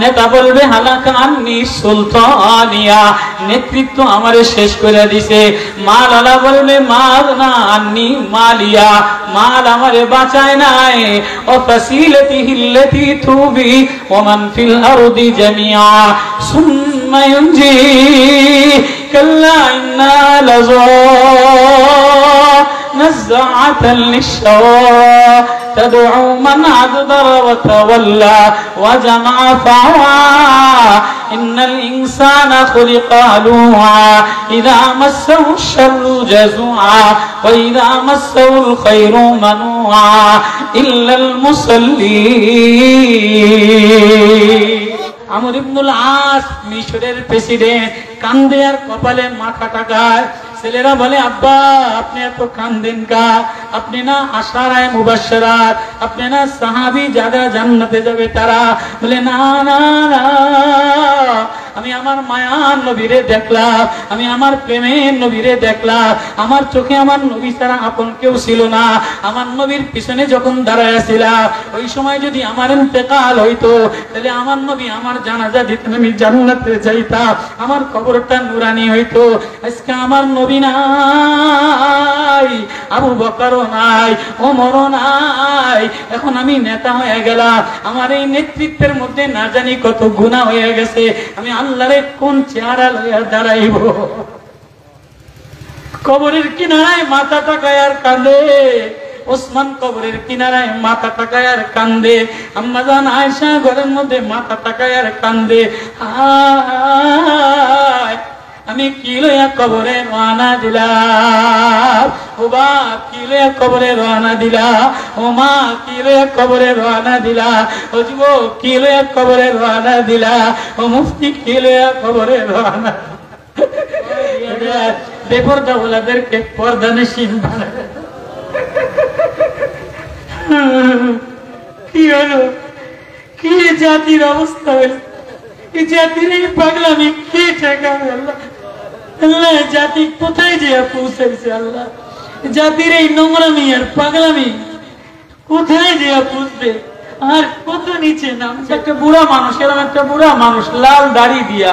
নেতা বলবে হালাকান্নি সুলতানিয়া, নেতৃত্ব আমারে শেষ করে দিছে। মাল আলা বলবে মাল না আন্নি মালিয়া, মাল আমারে বাঁচায় নাই। ও ফাসিলাতিহিল্লাতি তুবি ওয়া মান ফিল আরদি জামিআ সুম্মা ইউনজি কাল্লা ইন্না লাযা নাযাআতাল লিশশাওয়া تدعو من أدبر وتولى وجمع فعوى إن الإنسان خلق هلوعا إذا مسه الشر جزوعا وإذا مسه الخير منوعا إلا المصلين। আমর ইবনুল আস মিশরের প্রেসিডেন্ট, কান্দে আর কপালে মাথা টাকায়। ছেলেরা বলে আব্বা আপনি এত কান্দেন কা? আপনি না আশারায়ে মুবাশশারাত, আপনি না সাহাবী যারা জান্নাতে যাবে তারা। বলে না না না, আমি আমার মায়ার নবীরে দেখলাম, আমি আমার প্রেমের নবীরে দেখলাম। আমার চোখে আমার নবী ছাড়া আপন কেউ ছিল না। আমার নবীর পিছনে যখন দাঁড়ায় ছিলাম, ওই সময় যদি আমার ইন্তেকাল হইতো তাহলে আমার নবী আমার জানাজা দিতেন, আমি জান্নাতে যাইতাম, আমার কবরটা নুরানি হইতো। আজকে আমার নবী নাই, আবু বকরও নাই, ওমরও নাই, এখন আমি নেতা হয়ে গেলাম। আমার এই নেতৃত্বের মধ্যে না জানি কত গুনাহ হয়ে গেছে। আমি আল্লাহরে কোন চেহারা লইয়া দাঁড়াইব? কবরের কিনারায় মাথা টাকায় আর কাঁদে। ওসমান কবরের কিনারায় মাথা টাকায় আর কান্দে। আম্মা জান আয়েশা ঘরের মধ্যে মাথা টাকায় আর কান্দে। আমি কি লইয়া কবরে রওনা দিলাম, ও বাপ কি লইয়া কবরে রওনা দিলা, ও মা কি লইয়া কবরে রওনা দিলা, ও যুবক কি লইয়া কবরে রওনা দিলা, ও মুফতি কি লইয়া কবরে রওনা। বেপরদা ওলাদেরকে পর্দানশীন বানায়। কি হলো, কি জাতির অবস্থা হইল? এই জাতির এই পাগলামি কে ঠেকাবে? আল্লাহ আল্লাহ, জাতি কোথায় যে পৌঁছাইছে? আল্লাহ, জাতির এই নোংরামি আর পাগলামি কোথায় যে পৌঁছবে? আর কত নিচে নাম। একটা বুড়া মানুষ, এরকম একটা বুড়া মানুষ লাল দাড়ি দিয়া,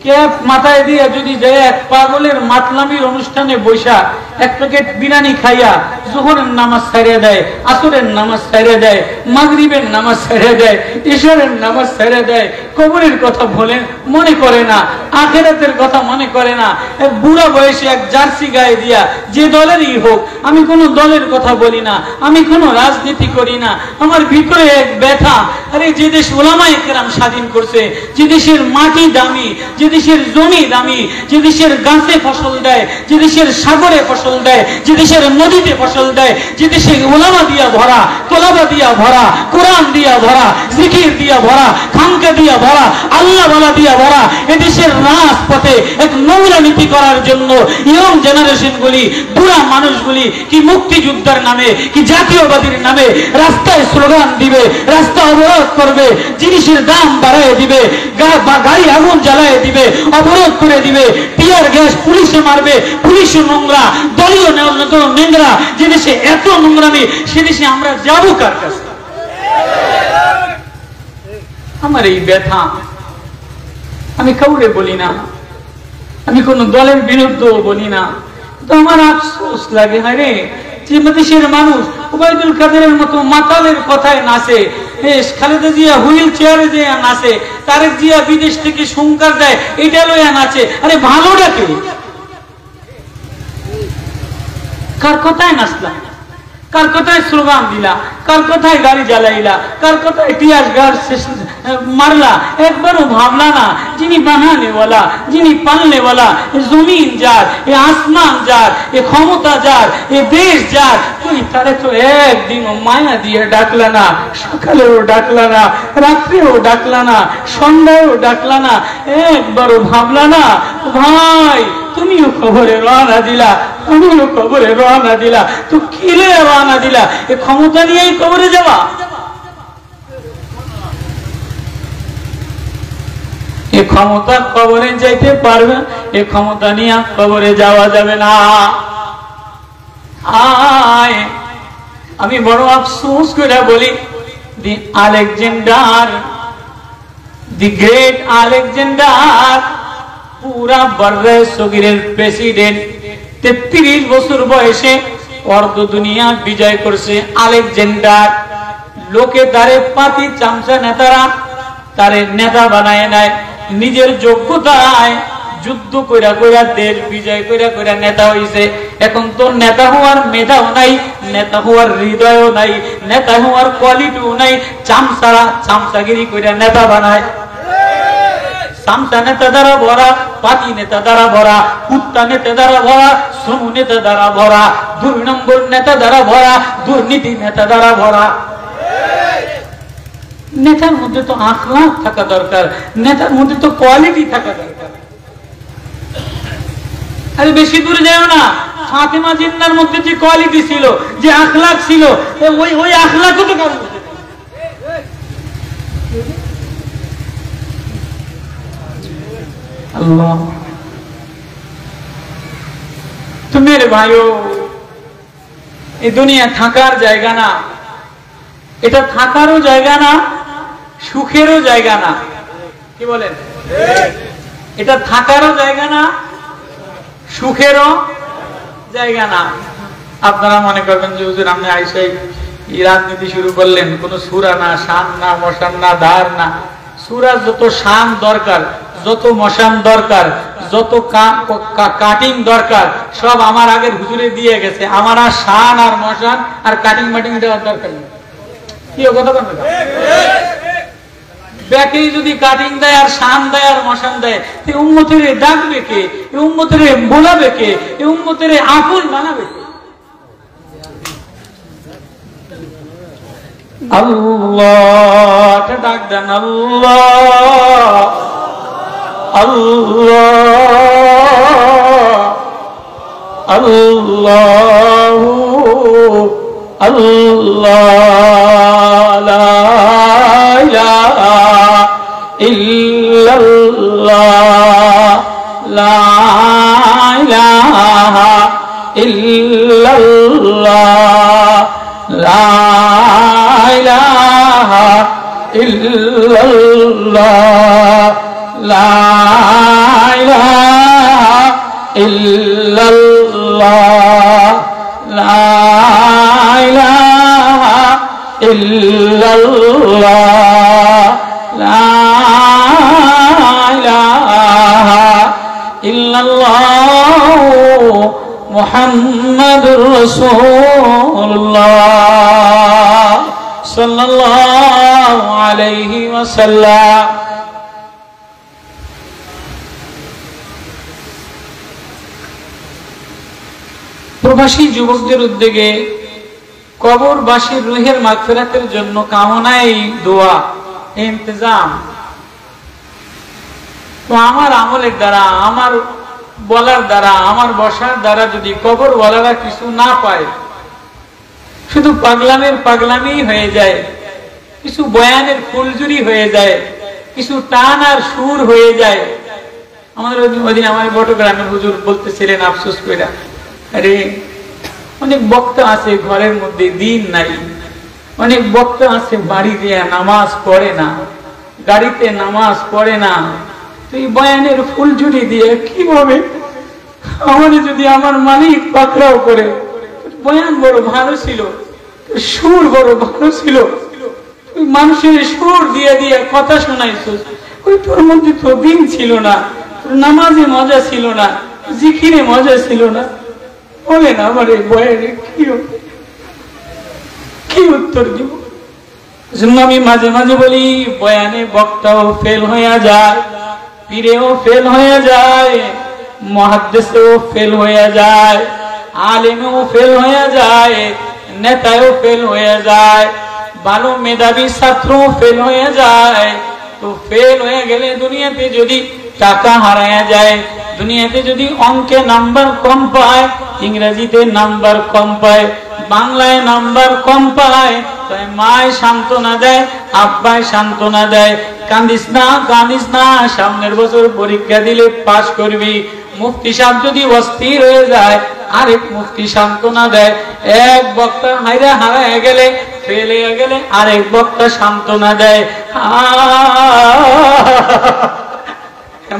ক্যাপ মাথায় দিয়া যদি যায় এক পাগলের মাতলামির অনুষ্ঠানে বৈশা এক প্যাকেট বিরিয়ানি খাইয়া যোহরের নামাজ ছাড়িয়ে দেয়, আসরের নামাজ ছাড়িয়ে দেয়, মাগরিবের নামাজ ছাড়িয়ে দেয়, ইশারের নামাজ ছাড়িয়ে দেয়, কবরের কথা বলেন মনে করে না, আখিরাতের কথা মনে করে না। এক বুড়া বয়সে এক জার্সি গায়ে দিয়া, যে দলেরই হোক, আমি কোনো দলের কথা বলি না, আমি কোনো রাজনীতি করি না, আমার ভিতরে এক ব্যথা। আরে যে দেশ ওলামায়ে কেরাম স্বাধীন করছে, যে দেশের মাটি দামি, যে দেশের জমি দামি, যে দেশের গাছে ফসল দেয়, যে দেশের সাগরে ফসল দেয়, যে দেশের নদীতে ফসল দেয়, যে দেশে ওলামা দিয়া ভরা, তোলাবা দিয়া ভরা, কোরআন দিয়া ভরা, জিকির দিয়া ভরা, খানকা দিয়া ভরা, আল্লাহ ওয়ালা দিয়া ভরা, এদেশের রাজপথে এক নোংরা নীতি করার জন্য ইয়ং জেনারেশন গুলি, বুড়া মানুষগুলি কি মুক্তিযুদ্ধের নামে, কি জাতীয়বাদীর নামে রাস্তায় স্লোগান দিবে, রাস্তা অবরোধ করবে, জিনিসের দাম বাড়ায় দিবে, গাড়ি আগুন জ্বালায় দিবে, অবরোধ করে দিবে, টিয়ার গ্যাস পুলিশে মারবে, পুলিশও নোংরা, দলীয় নোংরা। যে দেশে এত নোংরামি, সে দেশে আমরা যাবো কার কাছে? আমার এই ব্যথা আমি কাউরে বলি না, আমি কোন দলের বিরুদ্ধেও বলি না, তো আমার আফসোস লাগে। হ্যাঁ রে, যে দেশের মানুষ ওবায়দুল কাদেরের মতো মাতালের কথায় নাচে, খালেদা জিয়া হুইল চেয়ারে যে নাচে, তারেক জিয়া বিদেশ থেকে সংকার দেয়, এটা লইয়া নাচে। আরে ভালোটা কি? কার কথায় নাচলাম, কার কথায় স্লোগান দিলা, কার কথায় গাড়ি জ্বালাইলা, কার কথায় টিয়ার গাছ মারলা? একবারও ভাবলা না যিনি বানানেওয়ালা, যিনি পালনেওয়ালা, জমিন যার, এ আসমান যার, এ ক্ষমতা যার, এ দেশ যার, তুই তারে তো একদিনও মায়া দিয়ে ডাকলা না, সকালেও ডাকলা না, রাত্রেও ডাকলা না, সন্ধ্যায়ও ডাকলা না, একবারও ভাবলা না ভাই তুমিও কবরে রওনা দিলা, তুমিও কবরে রওনা দিলা, তো কি রওনা দিলা? এ ক্ষমতা নিয়েই কবরে যাওয়া? এ ক্ষমতা কবরে যাইতে পারবে, এ ক্ষমতা নিয়ে কবরে যাওয়া যাবে না। আমি বড় আফসোস করে বলি, দি আলেকজান্ডার দি গ্রেট আলেকজান্ডার, পুরা বর্রে সগীরের প্রেসিডেন্ট, 33 বছর বয়সে অর্ধ দুনিয়া বিজয় করছে আলেকজান্ডার। লোকে তারে পাতি চামচা নেতারা তারে নেতা বানায় নেয়, নিজের যোগ্যতায় যুদ্ধ কইরা কইরা দেশ বিজয় কইরা কইরা নেতা হইছে। এখন তো নেতা হওয়ার মেধাও নাই, নেতা হওয়ার হৃদয়ও নাই, নেতা হওয়ার কোয়ালিটিও নাই, চামচাগিরি কইরা নেতা বানায়। চামচা নেতা দ্বারা ভরা, পাতি নেতা দ্বারা ভরা, কুত্তা নেতা দ্বারা ভরা, সোনু নেতা দ্বারা ভরা, 2 নম্বর নেতা দ্বারা ভরা, দুর্নীতি নেতা দ্বারা ভরা। নেতার মধ্যে তো আখলাক থাকা দরকার, নেতার মধ্যে তো কোয়ালিটি থাকা দরকার। আরে বেশি দূরে যাও না, ফাতেমা জিন্নার মধ্যে যে কোয়ালিটি ছিল, যে আখলাক ছিল, ওই আখলাকও তো কারণ। আল্লাহ, তো মেরে ভাইও, এই দুনিয়া থাকার জায়গা না, এটা থাকারও জায়গা না, সুখেরও জায়গা না। কি বলেন? এটা থাকারও জায়গা না, সুখেরও জায়গা না। আপনারা মনে করবেন যে হুজুর আপনি আইসাই এই রাজনীতি শুরু করলেন, কোন সূরা না, শান না, মশান না, ধার না। সূরা যত শান দরকার, যত মশান দরকার, যত কাটিং দরকার, সব আমার আগের হুজুরে দিয়ে গেছে। আমার আর শান আর মশান আর কাটিং মাটিং দেওয়ার দরকার নেই। কি কথা বলবেন? ব্যাকেই যদি কাটিং দেয় আর শান দেয় আর মশান দেয়, এই উম্মতের ডাকবে কে? এই উম্মতের বোলাবে কে? এই উম্মতের আপন বানাবে কে? আল্লাহ ডাক দেন, আল্লাহ আল্লাহ আল্লাহ আল্লাহ লা ইলাহা ইল্লাল্লাহ লা ইলাহা ইল্লাল্লাহ লা ইলাহা ইল্লাল্লাহ লা ইলাহা ইল্লাল্লাহ লা ইলাহা ইল্লাল্লাহ লা ইলাহা ইল্লাল্লাহ মুহাম্মাদুর রাসূলুল্লাহ সাল্লাল্লাহু আলাইহি ওয়াসাল্লাম। প্রবাসী যুবকদের উদ্যোগে কবরবাসীর রুহের মাগফিরাতের জন্য কামনায় দোয়া ইন্তজাম। তো আমার আমলের দ্বারা, আমার বলার দ্বারা, আমার বসার দ্বারা যদি কবরওয়ালারা কিছু না পায়, শুধু পাগলামের পাগলামি হয়ে যায়, কিছু বয়ানের ফুলজুরি হয়ে যায়, কিছু টান আর সুর হয়ে যায়। আমাদের ওইদিন আমার বটগ্রামের হুজুর বলতেছিলেন আফসোস কইরা, আরে অনেক বক্তা আছে ঘরের মধ্যে দিন নাই, অনেক বক্তা আছে বাড়ি দিয়ে নামাজ পড়ে না, গাড়িতে নামাজ পড়ে না। তো এই বয়ানের ফুলঝুরি দিয়ে কিভাবে আমার যদি আমার মালিক পাকড়াও করে, বয়ান বড় ভালো ছিল, সুর বড় ভালো ছিল, তুই মানুষের সুর দিয়ে দিয়ে কথা শোনাইছ, ওই তোর মধ্যে তো দিন ছিল না, নামাজে মজা ছিল না, জিকিরে মজা ছিল না, বলেন আমার এই বয়ানে কি উত্তর দিব? আমি মাঝে মাঝে বলি, বয়ানে বক্তাও ফেল হয়ে যায়, পীরেও ফেল হয়ে যায়, মুহাদ্দিসেও ফেল হয়ে যায়, আলেমেও ফেল হয়ে যায়, নেতাও ফেল হয়ে যায়, ভালো মেধাবী ছাত্রও ফেল হয়ে যায়। তো ফেল হয়ে গেলে দুনিয়াতে যদি টাকা হারায় যায়, দুনিয়াতে যদি অঙ্কে নাম্বার কম পায়, ইংরেজিতে নাম্বার কম পায়, বাংলায় নাম্বার কম পায়, তাই মায় সান্ত্বনা দেয়, আব্বায় সান্ত্বনা দেয়, কান্দিস না কান্দিস না, সামনের বছর পরীক্ষা দিলে পাস করবি। মুফতি সাহেব যদি অস্থির হয়ে যায়, আরেক মুফতি সান্ত্বনা দেয়। এক বক্তা হাইরা হারায় গেলে, ফেল হয়ে গেলে আরেক বক্তা সান্ত্বনা দেয়।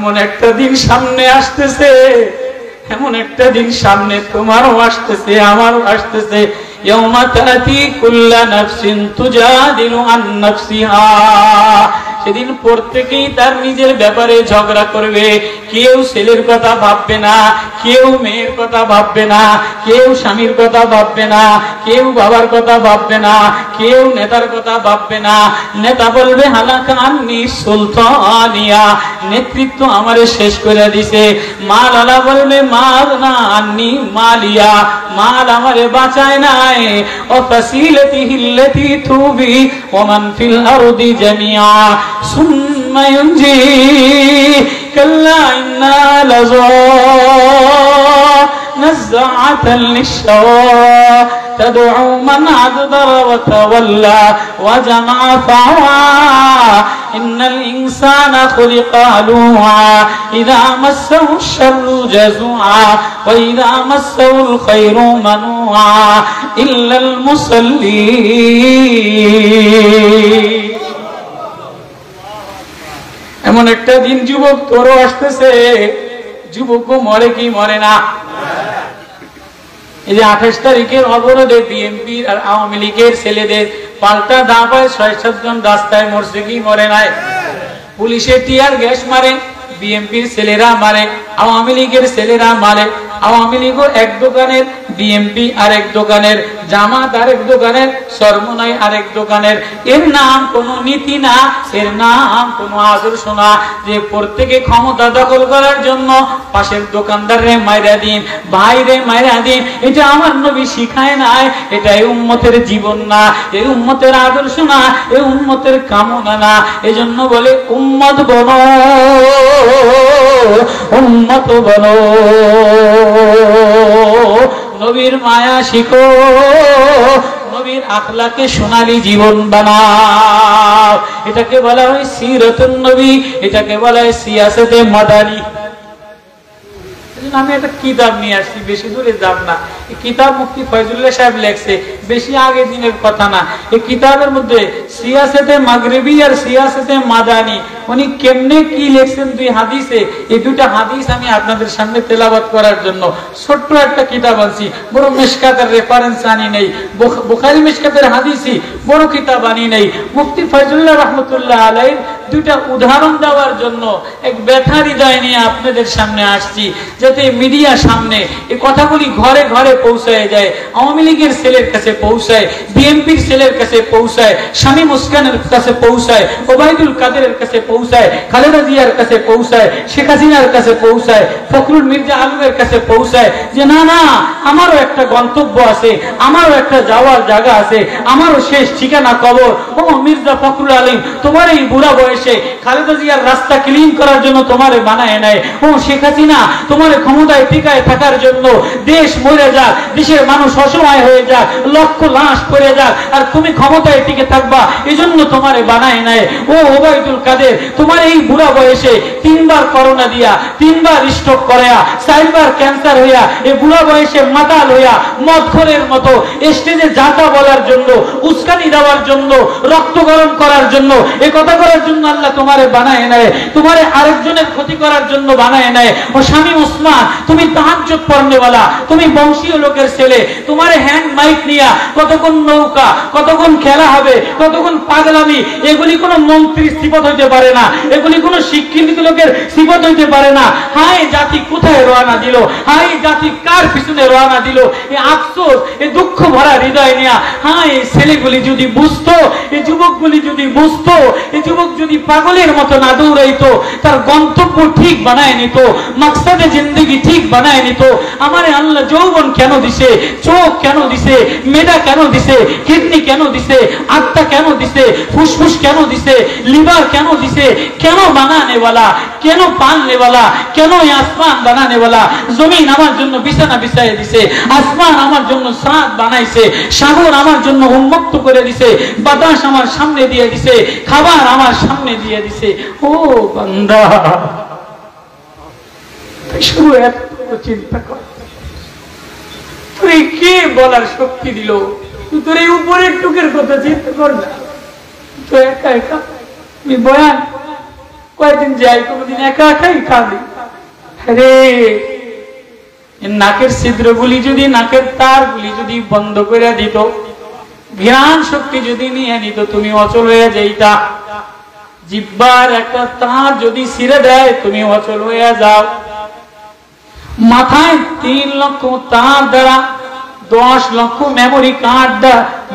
এমন একটা দিন সামনে আসতেছে, এমন একটা দিন সামনে তোমারও আসতেছে, আমারও আসতেছে। ইয়াউমা তাতি কুল্লা নাফসিন তুজাদিলু আন নাফসিহা, সেদিন প্রত্যেকেই তার নিজের ব্যাপারে ঝগড়া করবে। কেউ ছেলের কথা ভাববে না, কেউ মেয়ের কথা ভাববে না, কেউ স্বামীর কথা ভাববে না, কেউ বাবার কথা ভাববে না, কেউ নেতার কথা ভাববে না। নেতা বলবে হালাকা আন্নি সুলতানিয়া, নেতৃত্ব আমারে শেষ করে দিছে। মাল আলা বলবে মাল না আন্নি মালিয়া, মাল আমারে বাঁচায় নাই। ও ফাসিলাতিহি আল্লাতী তুবি ওয়া মান ফিল আরদি জামিআ সুম্মা ইউনজি কাল্লা ইন্না লাযা নাযাআতান লিশ-শাওয়া تدعو من أدبر وتولى وجمع فعوى إن الإنسان خلق هلوعا إذا مسه الشر جزوعا وإذا مسه الخير منوعا إلا المصلين। এমন একটা দিন যুবক তোরও আসতেছে, যুবকও মরে কি মরে না? এই যে 28 তারিখের অবরোধে বিএনপি আর আওয়ামী লীগের ছেলেদের পাল্টা দাবায় 6-7 জন রাস্তায় মরছে কি মরে নাই? পুলিশে টিয়ার গ্যাস মারে, বিএনপির ছেলেরা মারে, আওয়ামী লীগের ছেলেরা মারে। আওয়ামী লীগও এক দোকানের, বিএনপি আরেক দোকানের, জামাত আরেক দোকানের, সরমনাই আরেক দোকানের। এর নাম কোনো নীতি না, এর নাম কোনো আদর্শ না যে প্রত্যেকে ক্ষমতা দখল করার জন্য পাশের দোকানদারে মাইরা দিন, ভাইরে মাইরা দিন। এটা আমার নবী শিখায় নাই, এটা এই উম্মতের জীবন না, এই উম্মতের আদর্শ না, এই উম্মতের কামনা না। এজন্য বলে উম্মত বনো, উম্মত বনো, নবীর মায়া শিখো, নবীর আখলাকে সোনালী জীবন বানাও। এটাকে বলা হয় সিরাতুন নবী, এটাকে বলা হয় সিয়াসতে মাদানী। আমি একটা কিতাব নিয়ে আসছি, বেশি দূরে যাব না। এই কিতাব মুফতি ফয়জুল্লাহ সাহেব লেখছে, বেশি আগে দিনের কথা না। এই কিতাবের মধ্যে সিয়াসতে মাগরিবি আর সিয়াসতে মাদানী উনি কেমনে কি লেখছেন দুই হাদিসে, এই দুইটা হাদিস আমি আপনাদের সামনে তেলাওয়াত করার জন্য ছোট্ট একটা কিতাব আনছি। বড় মিশকাতের রেফারেন্স আনি নেই, বুখারী মিশকাতের হাদিসই বড় কিতাব আনি নেই। মুফতি ফয়জুল্লাহ রাহমাতুল্লাহ আলাইহির দুইটা উদাহরণ দেওয়ার জন্য এক ব্যথা হৃদয় নিয়ে আপনাদের সামনে আসছি, যাতে মিডিয়া সামনে এই কথাগুলি ঘরে ঘরে পৌঁছায় যায়। আওয়ামী লীগের ছেলের কাছে পৌঁছায়, বিএনপির ছেলের কাছে পৌঁছায়, শামীম ওসমানের কাছে পৌঁছায়, ওবায়দুল কাদেরের কাছে পৌঁছায়, খালেদা জিয়ার কাছে পৌঁছায়, শেখ হাসিনার কাছে পৌঁছায়, ফখরুল মির্জা আলমের কাছে পৌঁছায় যে না না, আমারও একটা গন্তব্য আছে, আমারও একটা যাওয়ার জায়গা আছে, আমারও শেষ ঠিকানা কবর। ও মির্জা ফখরুল আলম, তোমার এই বুড়া বয়সে খালেদা জিয়ার রাস্তা ক্লিন করার জন্য তোমারে বানায় নাই। ও শেখ হাসিনা, তোমার ক্ষমতায় টিকায় থাকার জন্য দেশ মরে যাক, দেশের মানুষ অসহায় হয়ে যাক, লক্ষ লাশ পড়ে যাক, আর তুমি ক্ষমতায় টিকে থাকবা, এই জন্য তোমারে বানায় নাই। ও ওবায়দুল কাদের, তোমার এই বুড়া বয়সে 3 বার করোনা দিয়া, 3 বার স্ট্রোক করিয়া, 4 বার ক্যান্সার হইয়া, এই বুড়া বয়সে মাতাল হইয়া মদখোরের মতো স্টেজে যাতা বলার জন্য, উস্কানি দেওয়ার জন্য, রক্ত গরম করার জন্য, এই কথা করার জন্য আল্লাহ তোমারে বানায় নাই, তোমারে আরেকজনের ক্ষতি করার জন্য বানায় নাই। ও শামীম ওসমান, তুমি তাহাজ্জুদ পড়নেওয়ালা, তুমি বংশীয় লোকের ছেলে, তোমারে হ্যান্ড মাইক নিয়া কতক্ষণ নৌকা, কতক্ষণ খেলা হবে, কতক্ষণ পাগলামি, এগুলি কোনো মন্ত্রীর সিফত হইতে পারে না, এগুলি কোনো শিক্ষিত লোকের সিফত হইতে পারে না। হায় জাতি কোথায় রওনা দিল, হায় জাতি কার পিছনে রওনা দিল, এই আফসোস, এই দুঃখ ভরা হৃদয় নিয়া। হায় এই ছেলেগুলি যদি বুঝতো, এই যুবকগুলি যদি বুঝতো, এই যুবক যদি পাগলের মতো না দৌড়াইতো, তার গন্তব্য ঠিক বানায় নিত, মাকসাদে জিন্দেগি ঠিক বানায় নিত। আমারে আল্লাহ যৌবন কেন দিছে, চোখ কেন দিছে, মেধা কেন দিছে, কিডনি কেন দিছে, আত্মা কেন দিছে, ফুসফুস কেন দিছে, লিভার কেন দিছে, কেন বানানে वाला, কেন পালনে वाला, কেন আসমান বানানে वाला। জমিন আমার জন্য বিছানা বিছাইয়ে দিছে, আসমান আমার জন্য ছাদ বানাইছে, সাগর আমার জন্য উন্মুক্ত করে দিছে, বাতাস আমার সামনে দিয়ে দিছে, খাবার আমার সামনে দিয়ে দিছে। ও বান্দা, শুরু এত চিন্তা কর, তোর কে বলার শক্তি দিল? তোর এই উপরের টুকের কথা চিন্তা কর না। তো একা একা বয়ান কয়েকদিন যাই, কোনোদিন একা একাই কাঁদি। রে নাকের ছিদ্রগুলি যদি, নাকের তারগুলি যদি বন্ধ করে দিত, ঘ্রাণ শক্তি যদি নিয়ে নিত, তুমি অচল হয়ে যাইতা। জিহ্বার একটা তার যদি ছিঁড়ে দেয়, তুমি অচল হয়ে যাও। মাথায় 3 লক্ষ তার দ্বারা 10 লক্ষ মেমোরি কার্ড,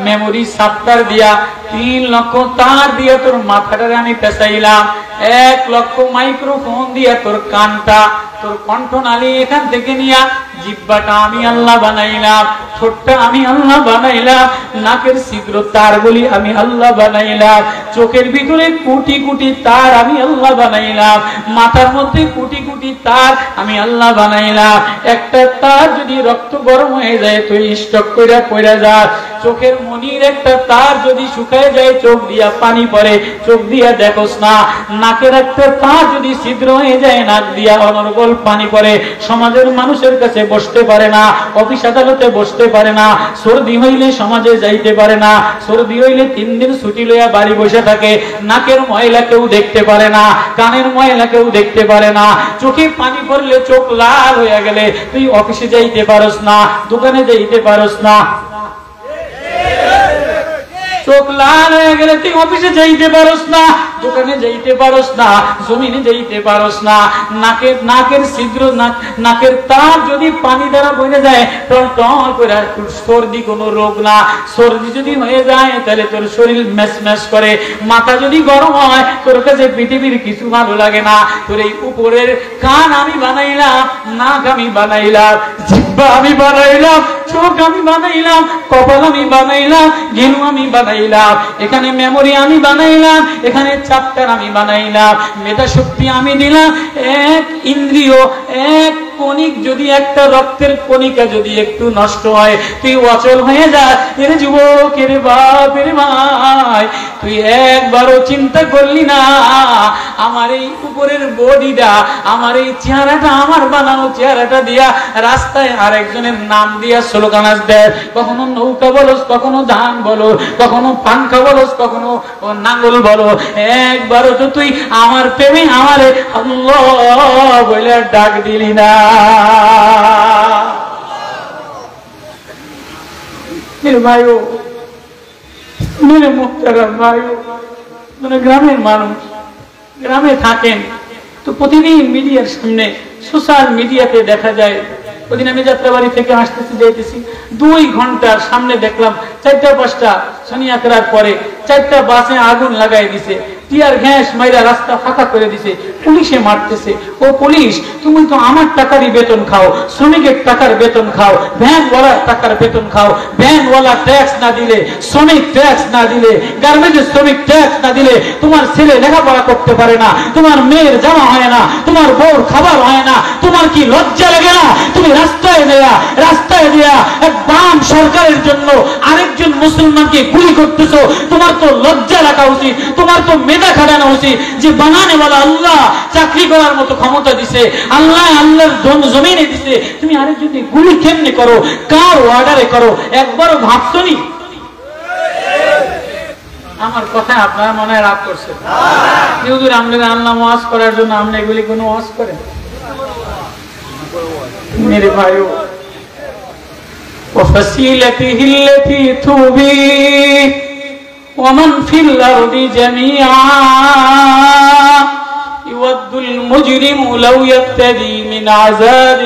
মেমোরি সফটওয়্যার দিয়া 3 লক্ষ তার দিয়ে তোর মাথাটারে আমি পেঁচাইলাম। 1 লক্ষ মাইক্রোফোন দিয়ে তোর কানটা, তোর কণ্ঠনালী এখান থেকে নিয়া জিহ্বাটা আমি আল্লাহ বানাইলাম, ঠোঁটটা আমি আল্লাহ বানাইলাম, নাকের ছিদ্র তারগুলি আমি আল্লাহ বানাইলাম, চোখের ভিতরে কোটি কোটি তার আমি আল্লাহ বানাইলাম, মাথার মধ্যে কোটি কোটি তার আমি আল্লাহ বানাইলাম। একটা তার যদি রক্ত গরম হয়ে যায় তুই স্টক কইরা পড়ে যা। চোখের মনির একটা তার যদি শুকায় যায়, চোখ দিয়া পানি পড়ে, চোখ দিয়া দেখোস না। নাকের একটা তার যদি ছিদ্র হয়ে যায়, নাক দিয়া অনর্গল পানি পড়ে, সমাজের মানুষের কাছে বসতে পারে না, অফিস আদালতে বসতে পারে না, সর্দি হইলে সমাজে যাইতে পারে না, সর্দি হইলে 3 দিন ছুটি লইয়া বাড়ি বসে থাকে। নাকের ময়লা কেউ দেখতে পারে না, কানের ময়লা কেউ দেখতে পারে না, চোখে পানি পড়লে চোখ লাল হয়ে গেলে তুই অফিসে যাইতে পারস না, দোকানে যাইতে পারস না, চোখ লাল হয়ে গেলে তুই অফিসে যাইতে পারস না, দোকানে যাইতে পারস না, জমিনে যাইতে পারস না। নাকের ছিদ্র, নাকের তার যদি পানি দ্বারা বইতে যায়, টল টল করে, সর্দি কোনো রোগ না। সর্দি যদি হয়ে যায় তাহলে তোর শরীর ম্যাচ ম্যাচ করে, মাথা যদি গরম হয় তোর কাছে পৃথিবীর কিছু ভালো লাগে না। তোর এই উপরের কান আমি বানাইলাম, নাক আমি বানাইলাম, জিহ্বা আমি বানাইলাম, চোখ আমি বানাইলাম, কপাল আমি বানাইলাম, ঘেনু আমি বানাইলাম, এখানে মেমোরি আমি বানাইলাম, এখানে চাপ্টার আমি বানাইলাম, মেধা শক্তি আমি দিলাম। এক ইন্দ্রিয়, এক কণিক যদি, একটা রক্তের কণিকা যদি একটু নষ্ট হয় তুই অচল হয়ে যা। এর যুবক, এর বাপ, এর ভাই, তুই একবারও চিন্তা করলি না আমার এই উপরের বডিটা, আমার এই চেহারাটা, আমার বানানো চেহারাটা দিয়া রাস্তায় আরেকজনের নাম দিয়া স্লোগান দেয়, কখনো নৌকা বলস, কখনো ধান বলো, কখনো পাঙ্খা বলস, কখনো নাঙ্গল বলো। একবারও তো তুই আমার প্রেমে আমারে আল্লাহ বলে ডাক দিলি না। मेरे भाइयों, मेरे मुहतरम भाइयों, মানে গ্রামের মানুষ, গ্রামে থাকেন তো প্রতিদিন মিডিয়ার সামনে, সোশ্যাল মিডিয়াতে দেখা যায়। ওদিন আমি যাত্রাবাড়ি থেকে আসতেছি, যাইতেছি, 2 ঘন্টার সামনে দেখলাম 4টা 5টা শনিয়া করার পরে 4টা বাসে আগুন লাগাই দিছে, টিয়ার গ্যাস মাইরা রাস্তা ফাঁকা করে দিছে, পুলিশে মারতেছে। ও পুলিশ, তুমি তো আমার টাকারই বেতন খাও, শ্রমিকের টাকার বেতন খাও, ভ্যানওয়ালার টাকার বেতন খাও, ভ্যানওয়ালা ট্যাক্স না দিলে, শ্রমিক ট্যাক্স না দিলে, গার্মেন্টের শ্রমিক ট্যাক্স না দিলে তোমার ছেলে লেখাপড়া করতে পারে না, তোমার মেয়ের জামা হয় না, তোমার বউর খাবার হয় না। তোমার কি লজ্জা লাগে না? তুমি রাস্তায় দেয়া এক বাম সরকারের জন্য আরেকজন মুসলমানকে গুলি করতেছো। তোমার তো লজ্জা রাখা উচিত, তোমার তো মেধা খাটানো উচিত। যে বানানে বলা আল্লাহ চাকরি করার মতো ক্ষমতা দিছে, আল্লাহ আল্লাহর জমিনে দিছে, তুমি আরেকজনকে গুলি কেমনে করো, কার অর্ডারে করো? একবারও ভাবছনি? আমার কথা আপনারা মনে হয় রাগ করছে। হুজুর আমলে আল্লাহ ওয়াজ করার জন্য আমরা এগুলি কোনো ওয়াজ করেন? मेरे भाइयों, وفصيلته التي تؤوي ومن في الأرض جميعا يود المجرم لو يفتدي من عذاب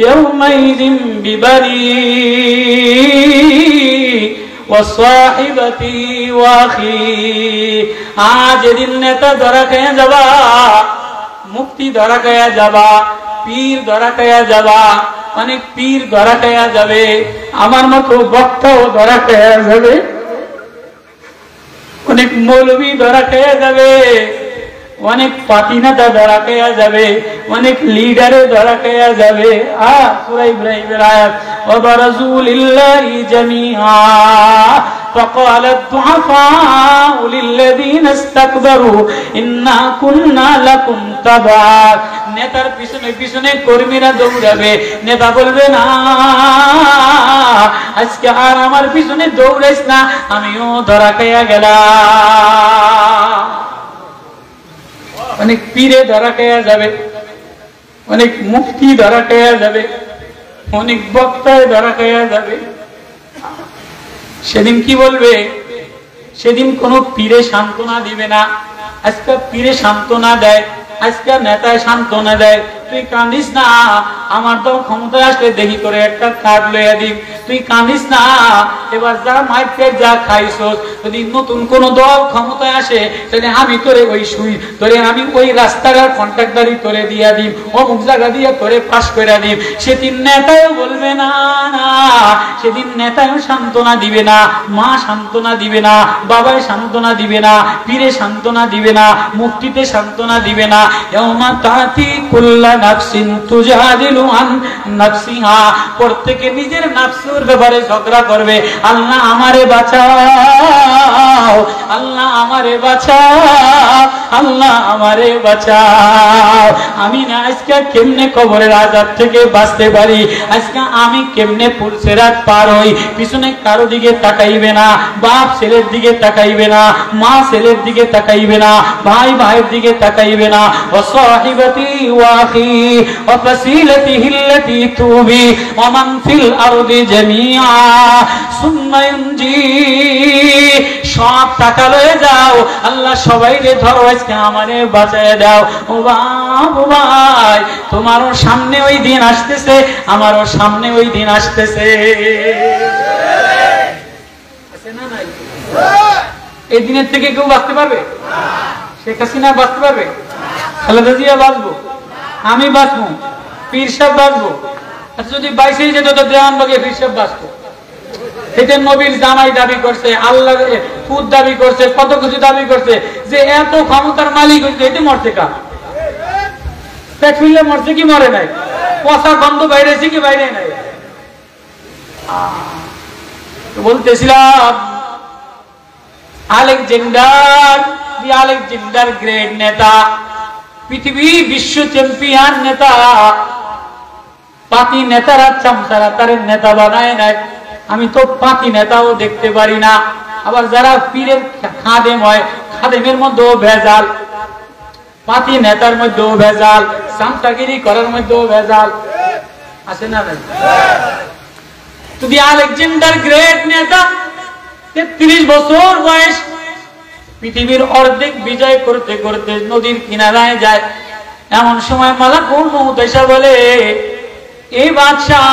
يومئذ ببنيه وصاحبته وأخيه। आज दिन नेता धरा খেয়ে যাবা, মুক্তি ধরা খেয়ে যাবা, পীর ধরা খেয়া যাবা, অনেক পীর ধরা খেয়া যাবে, আমার মতো বক্তাও ধরা খেয়া যাবে, অনেক মৌলবী ধরা খেয়া যাবে, অনেক পাতিনেতা ধরা খেয়া যাবে, অনেক লিডারে ধরা খেয়া যাবে। সূরা ইব্রাহিমের আয়াত, ওয়াবারাজু লিল্লাহি জামিআ فقال الضعفاء للذين استكبروا إنا كنا لكم تبعا। নেতার পিছনে পিছনে কর্মীরা দৌড়াবে, নেতা বলবে না আজকে আর আমার পিছনে দৌড়াইস না, আমিও ধরা খেয়ে গেলাম। অনেক পীরে ধরা খেয়া যাবে, অনেক মুফতি ধরা খেয়া যাবে, অনেক বক্তায় ধরা খেয়া যাবে। সেদিন কি বলবে? সেদিন কোন পীরে সান্ত্বনা দিবে না। আজকে পীরে সান্ত্বনা দেয়, আজকে নেতায় সান্ত্বনা দেয়, তুই কান্দিস না, আমার তো ক্ষমতায় আসলে দেখি করে একটা কার্ড লইয়া দিন, তুই কান্দিস না, এবার যা মাইকে যা খাইছস, যদি নতুন কোন দল ক্ষমতায় আসে তাহলে আমি তোরে ওই সুই তোরে আমি ওই রাস্তাঘাট কন্ট্রাক্টরি তোরে দিয়া দিম, অমুক জায়গা দিয়ে তোরে পাস করে দিম। সেদিন নেতাও বলবে না, না সেদিন নেতাও সান্ত্বনা দিবে না, মা সান্ত্বনা দিবে না, বাবাই সান্ত্বনা দিবে না, পীরে সান্ত্বনা দিবে না, মুক্তিতে সান্ত্বনা দিবে না। ইয়াউমা তাতি কুল্লা নাফসিন তুজাদিলু আন নাফসিহা, প্রত্যেকে নিজের নাফসের ব্যাপারে ঝগড়া করবে, আল্লাহ আমারে বাঁচাও, আল্লাহ আমারে বাঁচাও, আল্লাহ আমারে বাঁচাও। আমি না আজকে কেমনে কবরের আযাব থেকে বাঁচতে পারি, আজকে আমি কেমনে পুলসিরাত পার হই। পিছনে কারো দিকে তাকাইবে না, বাপ ছেলের দিকে তাকাইবে না, মা ছেলের দিকে তাকাইবে না, ভাই ভাইয়ের দিকে তাকাইবে না। ওয়াসাহিবাতি ওয়াখি ওয়াফাসিলাতিহি আল্লাতী তুবি ওয়া মান ফিল আরদি জামিআ সুম্মা ইউনজি, সব টাকা লয়ে যাও, আল্লাহ সবাইরে ধরো, আজকে আমারে বাঁচায় দাও। ও ভাই, তোমারও সামনে ওই দিন আসতেছে, আমারও সামনে ওই দিন আসতেছে। এই দিনের থেকে কেউ বাঁচতে পারবে? শেখ হাসিনা বাঁচতে পারবে? খালেদা জিয়া বাঁচবো? আমি বাঁচবো? পীর সাহেব বাঁচবো? আচ্ছা যদি বাইশেই যেত তো দেওয়ানবাগে পীর সাহেব বাঁচতো। এটা নবীর জামাই দাবি করছে, আল্লাহ ফুদ দাবি করছে, কত কিছু দাবি করছে, যে এত ক্ষমতার মালিক হয়েছে, এতে মরছে কা? পেট ফিরলে মরছে কি মরে নাই? পচা গন্ধ বাইরেছে কি বাইরে নাই? বলতেছিলাম আলেকজান্ডার গ্রেট নেতা, পৃথিবী বিশ্ব চ্যাম্পিয়ন নেতা, পাতি নেতারা চামচারা তার নেতা বানায় নাই। আমি তো পাতি নেতাও দেখতে পারি না। আবার যারা পীরের খাদেম হয়, খাদেমের মধ্যেও ভেজাল, পাতি নেতার মধ্যেও ভেজাল, চামচাগিরি করার মধ্যেও ভেজাল আছে না? যদি আলেকজান্ডার গ্রেট নেতা 33 বছর বয়স, পৃথিবীর অর্ধেক বিজয় করতে করতে নদীর কিনারায় যায়, এমন সময় মালাকুল মউত এসে বলে, এই বাদশাহ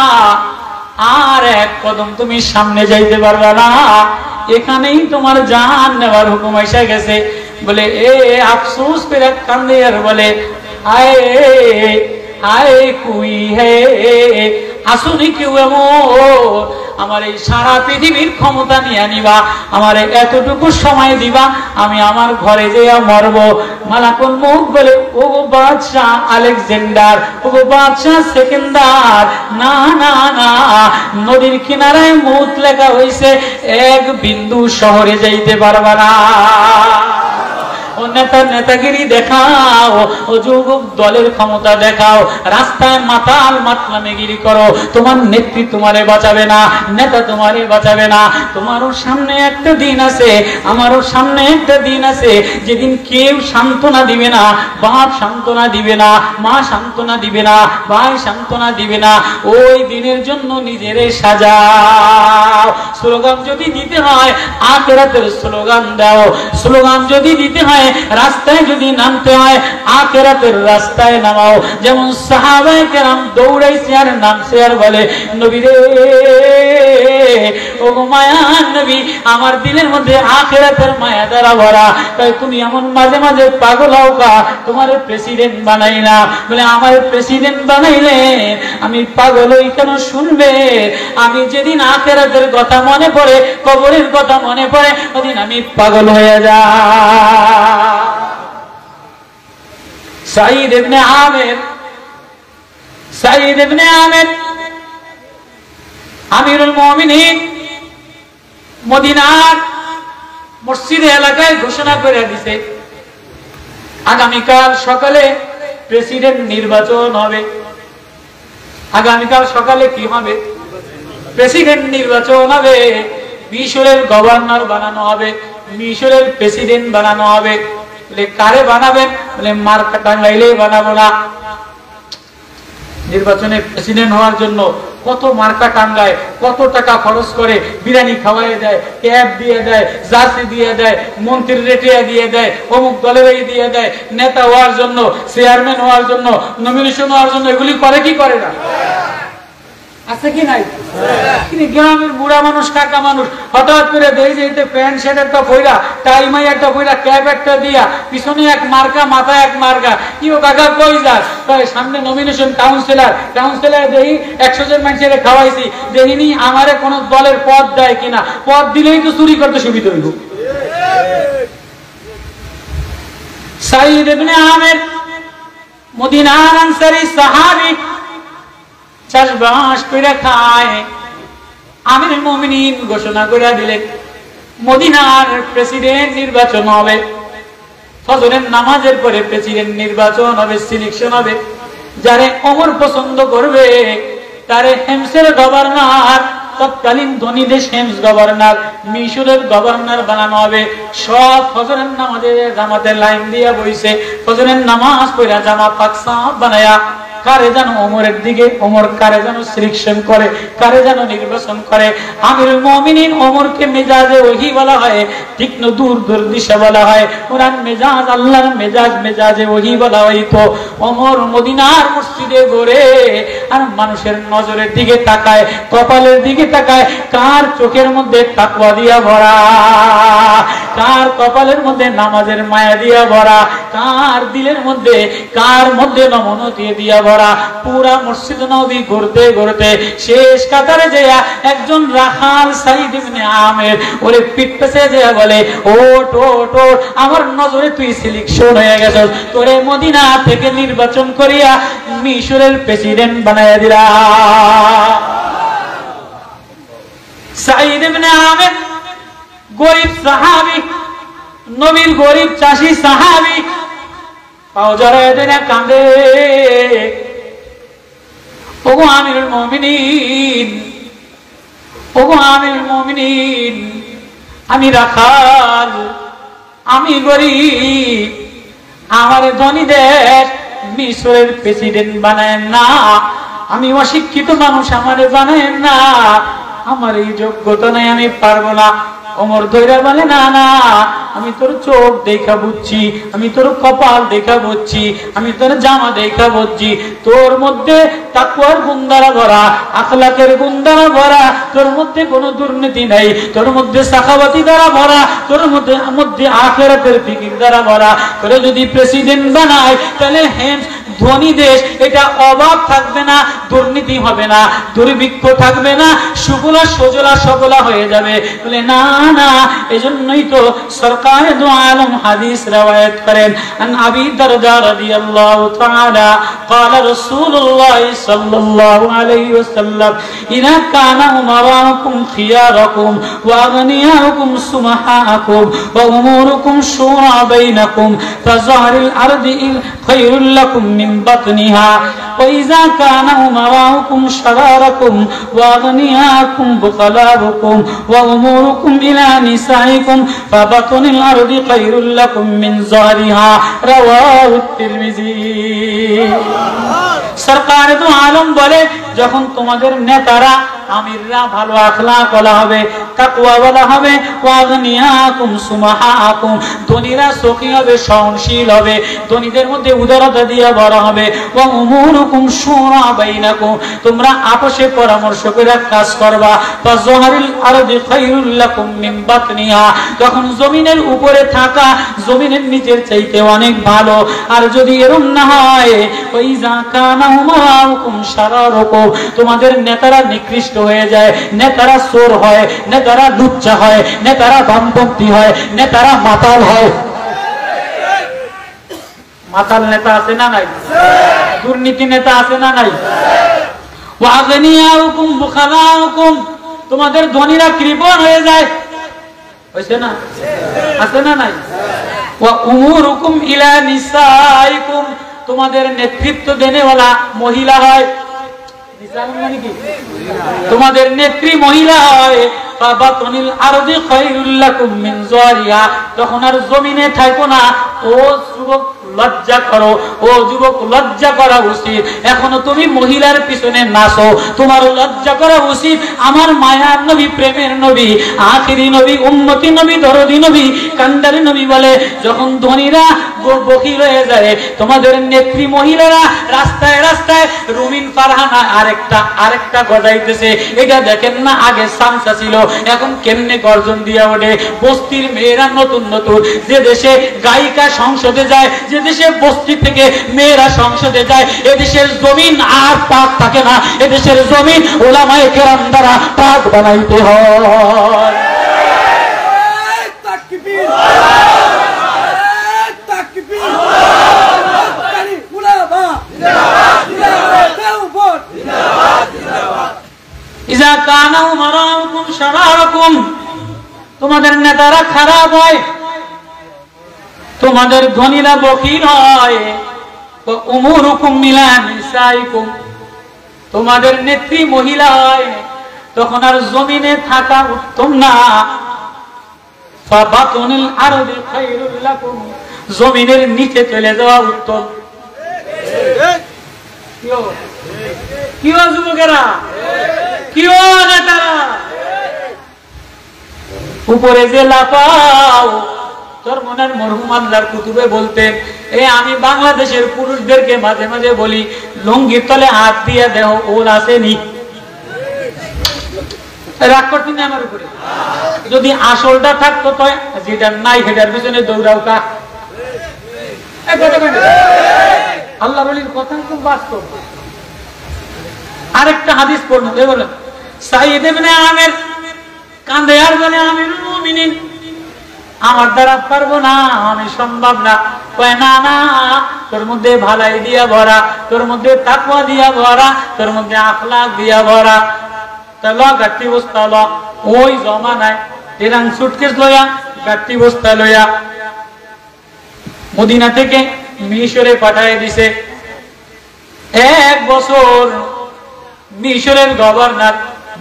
আর এক কদম তুমি সামনে যাইতে পারবে না, এখানেই তোমার জান নেওয়ার হুকুম এসে গেছে। বলে এ আফসোস করে কান্দে আর বলে, আয় আয় কুই হে, আসুনি কেউ এমন আমার এই সারা পৃথিবীর ক্ষমতা নিয়ে নিবা, আমার এতটুকু সময় দিবা, আমি আমার ঘরে যেয়া মরব। মালাকুল মউত বলে, ও বাদশাহ আলেকজান্ডার, ও বাদশাহ সেকেন্দার, না না না, নদীর কিনারায় মউত লেখা হয়েছে, এক বিন্দু শহরে যাইতে পারবা না। ও নেতার নেতাগিরি দেখাও, ও যুবক দলের ক্ষমতা দেখাও, রাস্তায় মাতাল মাতলামিগিরি করো, তোমার নেত্রী তোমারে বাঁচাবে না, নেতা তোমারে বাঁচাবে না। তোমারও সামনে একটা দিন আছে, আমারও সামনে একটা দিন আছে, যেদিন কেউ সান্ত্বনা দিবে না, বাপ সান্ত্বনা দিবে না, মা সান্ত্বনা দিবে না, ভাই সান্ত্বনা দিবে না। ওই দিনের জন্য নিজেরে সাজাও। স্লোগান যদি দিতে হয় আখিরাতের স্লোগান দাও, স্লোগান যদি দিতে হয়, রাস্তায় যদি নামতে হয় আখিরাতের রাস্তায় নামাও। যেমন সাহাবায়ে কেরাম দৌড়াইছে আর নামছে আর বলে, নবী রে, ও মায়ার নবী, আমার দিলের মধ্যে আখিরাতের মায়া দ্বারা ভরা, তাই তুমি এমন মাঝে মাঝে পাগল হও কা, তোমার প্রেসিডেন্ট বানাই না। বলে আমার প্রেসিডেন্ট বানাইলে আমি পাগল হই কেন শুনবে? আমি যেদিন আখিরাতের কথা মনে পড়ে, কবরের কথা মনে পড়ে, ওদিন আমি পাগল হয়ে যাই। সাঈদ ইবনে আমির আমিরুল মুমিনিন মদিনার মসজিদ এলাকায় ঘোষণা করে দিয়েছে, আগামীকাল সকালে প্রেসিডেন্ট নির্বাচন হবে। আগামীকাল সকালে কি হবে? প্রেসিডেন্ট নির্বাচন হবে। মিশরের গভর্নর বানানো হবে, মিশরের প্রেসিডেন্ট বানানো হবে। বলে কারে বানাবেন? বলে মার্কা টাঙ্গাইলেই বানাবো না। নির্বাচনে প্রেসিডেন্ট হওয়ার জন্য কত মার্কা টাঙ্গায়, কত টাকা খরচ করে, বিরিয়ানি খাওয়াই দেয়, ক্যাব দিয়ে দেয়, জার্সি দিয়ে দেয়, মন্ত্রীর রেটিয়া দিয়ে দেয়, অমুক দলের দিয়ে দেয়, নেতা হওয়ার জন্য, চেয়ারম্যান হওয়ার জন্য, নমিনেশন হওয়ার জন্য। এগুলি করে কি করে না? আছে কি নাই? কিন্তু গ্রামের বুড়া মানুষ, কাকা মানুষ হঠাৎ করে দেই যে প্যান্ট শার্ট একটা পয়রা, টাই মাই একটা পয়রা, ক্যাপ একটা দিয়া, পিছনে এক মার্কা, মাথায় এক মার্কা। কি ও কাকা কই যাস? সামনে নমিনেশন কাউন্সিলর দেই 100 জন মানুষের খাওয়াইছি, দেখিনি আমারে কোন দলের পদ দেয় কিনা। পদ দিলেই তো চুরি করতে সুবিধা হইব। সাঈদ ইবনে আমের মদিনার আনসারী সাহাবী, চাষবাস করে খায়। আমিরুল মুমিনিন ঘোষণা করে দিলেন মদিনার প্রেসিডেন্ট নির্বাচন হবে। ফজরের নামাজের পরে প্রেসিডেন্ট নির্বাচন হবে, সিলেকশন হবে। যারে ওমর পছন্দ করবে তারে হেমসের গভর্নর, তৎকালীন ধনী দেশ হেমস গভর্নর, মিশরের গভর্নর বানানো হবে। সব ফজরের নামাজে জামাতের লাইন দিয়ে বইছে, ফজরের নামাজ পড়া জামা পাক সাফ বানায়া কারে যেন ওমরের দিকে, ওমর কারে যেন সিলেকশন করে, কারে যেন নির্বাচন করে। আমিরুল মুমিনিন ওমরকে মেজাজে ওহী বলা হয়, তীক্ষ্ণ দূরদর্শী বলা হয়। কোরআন মেজাজ, আল্লাহর মেজাজ, মেজাজে ওহী বলা হইতো। ওমর মদিনার মসজিদে ঘোরে আর মানুষের নজরের দিকে তাকায়, কপালের দিকে তাকায়, কার চোখের মধ্যে তাকওয়া দিয়া ভরা, কার কপালের মধ্যে নামাজের মায়া দিয়া ভরা, কার দিলের মধ্যে, কার মধ্যে নমনতি দিয়া ভরা। পুরা মসজিদ নবী ঘুরতে ঘুরতে শেষ কাতারে যেয়া একজন রাখাল সাঈদ ইবনে আমের ওরে পিঠ পেছে যেয়া বলে, ওট ওট ওট, আমার নজরে তুই সিলেকশন হয়ে গেছস, তোরে মদিনা থেকে নির্বাচন করিয়া মিশরের প্রেসিডেন্ট বানাইয়া দিলা। সাঈদ ইবনে আমের গরিব সাহাবী, নবীর গরিব চাষী সাহাবী, পাও জড়ায় দেনা কাঁদে। ওগো আমিরুল মুমিনিন, ওগো আমিরুল মুমিনিন, আমি রাখাল, আমি গরিব, আমার ধনী দেশ মিশরের প্রেসিডেন্ট বানায়েন না। আমি অশিক্ষিত মানুষ, আমারে বানায়েন না, আমার এই যোগ্যতা নাই, আমি পারবো না। ওমর ধৈর্য বলে, না না, আমি তোর চোখ দেখা বুঝছি, আমি তোর কপাল দেখা বুঝছি, আমি তোর জামা দেখা বুঝছি, তোর মধ্যে তাকওয়ার গুণ দ্বারা ভরা, আখলাকের গুণ দ্বারা ভরা, তোর মধ্যে কোনো দুর্নীতি নাই, তোর মধ্যে সাখাওয়াতি দ্বারা ভরা, তোর মধ্যে আখিরাতের ফিকির দ্বারা ভরা। তোরে যদি প্রেসিডেন্ট বানায় তাহলে হেমস ধনী দেশ, এটা অভাব থাকবে না, দুর্নীতি হবে না, দুর্ভিক্ষ থাকবে না, সুগুলা সজলা সবলা হয়ে যাবে। বলে না না, এজন্যই তো সরকার দু আলম হাদিস রওয়ায়াত করেন, আন আবি দারদা রাদিয়াল্লাহু তাআলা قال رسول الله صلى الله عليه وسلم إذا كان أمراءكم خياركم وأغنياءكم سمحاءكم وأموركم شورى بينكم فظهر الأرض خير لكم من بطنها وإذا كان أمراءكم شراركم وأغنياءكم بخلاؤكم وأموركم إلى نسائكم فبطن الأرض خير لكم من ظهرها رواه الترمذي। সরকার দু আলম বলে, যখন তোমাদের নেতারা আমিররা ভালো আখলাক ওয়ালা হবে, তাকওয়া ওয়ালা হবে, ওয়াগনিয়াকুম সুমাহাকুম, ধনীরা সখী হবে, সহনশীল হবে, ধনীদের মধ্যে উদারতা দিয়ে বড় হবে, ওয়া উমুরুকুম শুরা বাইনাকুম, তোমরা আপসে পরামর্শ করে কাজ করবা, ফাজহারিল আরদি খায়রুল লাকুম মিন বাতনিহা, তখন জমিনের উপরে থাকা জমিনের নিচের চাইতে অনেক ভালো। আর যদি এরকম না হয়, ওয়াইজা কানা উমারাকুম শারারুকুম, তোমাদের নেতারা নিকৃষ্ট হয়ে যায়, নেতারা চোর হয়, নেতারা লুচ্চা হয়, নেতারা বামপন্থী হয়, নেতারা মাতাল হয়। মাতাল নেতা আছে না নাই? দুর্নীতি নেতা আছে না নাই? ওয়াগনিয়াকুম বুখালাকুম, তোমাদের ধনীরা কৃপণ হয়ে যায়, হইছে না? আছে না নাই? ওয়া উমুরুকুম ইলা নিসাইকুম, তোমাদের নেতৃত্ব দেনেওয়ালা মহিলা হয়, তোমাদের নেত্রী মহিলা হয়, ফাবাতুনিল আরদি খায়রুল লাকুম মিন যারিহা, তখন আর জমিনে থাকো না। ও যুবক লজ্জা করো, ও যুবক লজ্জা করা উচিত। এখনো তুমি মহিলার পিছনে নাচো, তোমার লজ্জা করা উচিত। আমার মায়ার নবী, প্রেমের নবী, আখিরি নবী, উম্মতি নবী, দরদি নবী, কান্ডারি নবী বলে, যখন ধনীরা বখিল হয়ে যায়, তোমাদের নেত্রী মহিলারা রাস্তায় রাস্তায় রুমিন ফারহানা আরেকটা গজাইতেছে, এটা দেখেন না? আগে সামসা ছিল, এখন কেমনে গর্জন দিয়া ওঠে। বস্তির মেয়েরা নতুন নতুন, যে দেশে গায়িকা সংসদে যায়, যে দেশে বস্তি থেকে মেয়েরা সংসদে যায়, এদেশের জমিন আর পাক থাকে না, এদেশের জমিন ওলামায়ে কেরাম দ্বারা পাক বানাইতে হয়। ইজা কানা উমারাকুম শারারাকুম, তোমাদের নেতারা খারাপ হয়, তোমাদের ধনীরা বখিল হয়, উমুরুকুম মিলা নিসাইকুম, তোমাদের নেত্রী মহিলা হয়, তখন আর জমিনে থাকা উত্তম না। ফাবাতুনিল আরদি খায়রুল লাকুম, জমিনের নিচে চলে যাওয়া উত্তম। কি ও যুবকেরা, কি ও নেতারা, উপরে যে লাপাও। তোর মনের মরহুম আল্লাহর কুতুবে বলতেন, আমি বাংলাদেশের পুরুষদেরকে মাঝে মাঝে বলি, লুঙ্গির তলে হাত দিয়ে দেহ ওল আসেনি। রাগ করতেন আমার উপরে? যদি আসলটা থাকতো তো যেটা নাই সেটার পিছনে দৌড়াও কা। আল্লাহ বলির কথা খুব বাস্তব। আরেকটা হাদিস পড়ুন, বলেন সাইয়্যিদ ইবনে আমির কান্দে আর বলে, আমিরুল মুমিনিন, আমার দ্বারা পারবো না, আমি সম্ভব না। কয় না না, তোর মধ্যে ভালাই দিয়া ভরা, তোর মধ্যে তাকওয়া দিয়া ভরা, তোর মধ্যে আখলাক দিয়া ভরা। তাহলে গাঠি বস্তা ল, ওই জমানায় এরকম সুটকেস লইয়া, গাঠি বস্তা লইয়া মদিনা থেকে মিশরে পাঠায় দিছে। 1 বছর মিশরের গভর্নর,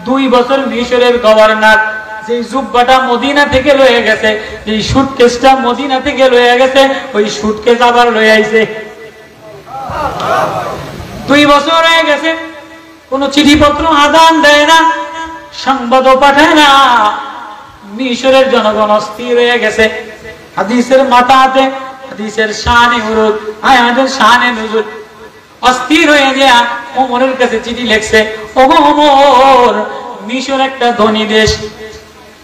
2 বছর মিশরের গভর্নর, যে জুব্বাটা মদিনা থেকে লয়ে গেছে, যে সুটকেসটা মদিনা থেকে লয়ে গেছে, ওই সুটকেস আবার লয়ে আইছে। 2 বছর হয়ে গেছে, কোন চিঠিপত্র আদান দেয় না, সংবাদও পাঠায় না। মিশরের জনগণ অস্থির হয়ে গেছে। হাদিসের মাথাতে, হাদিসের শানে উরুদ, আয়াতের শানে নুজুল। অস্থির হয়ে গিয়া ওমরের কাছে চিঠি লিখছে, ওগো ওমর, মিশর একটা ধনী দেশ,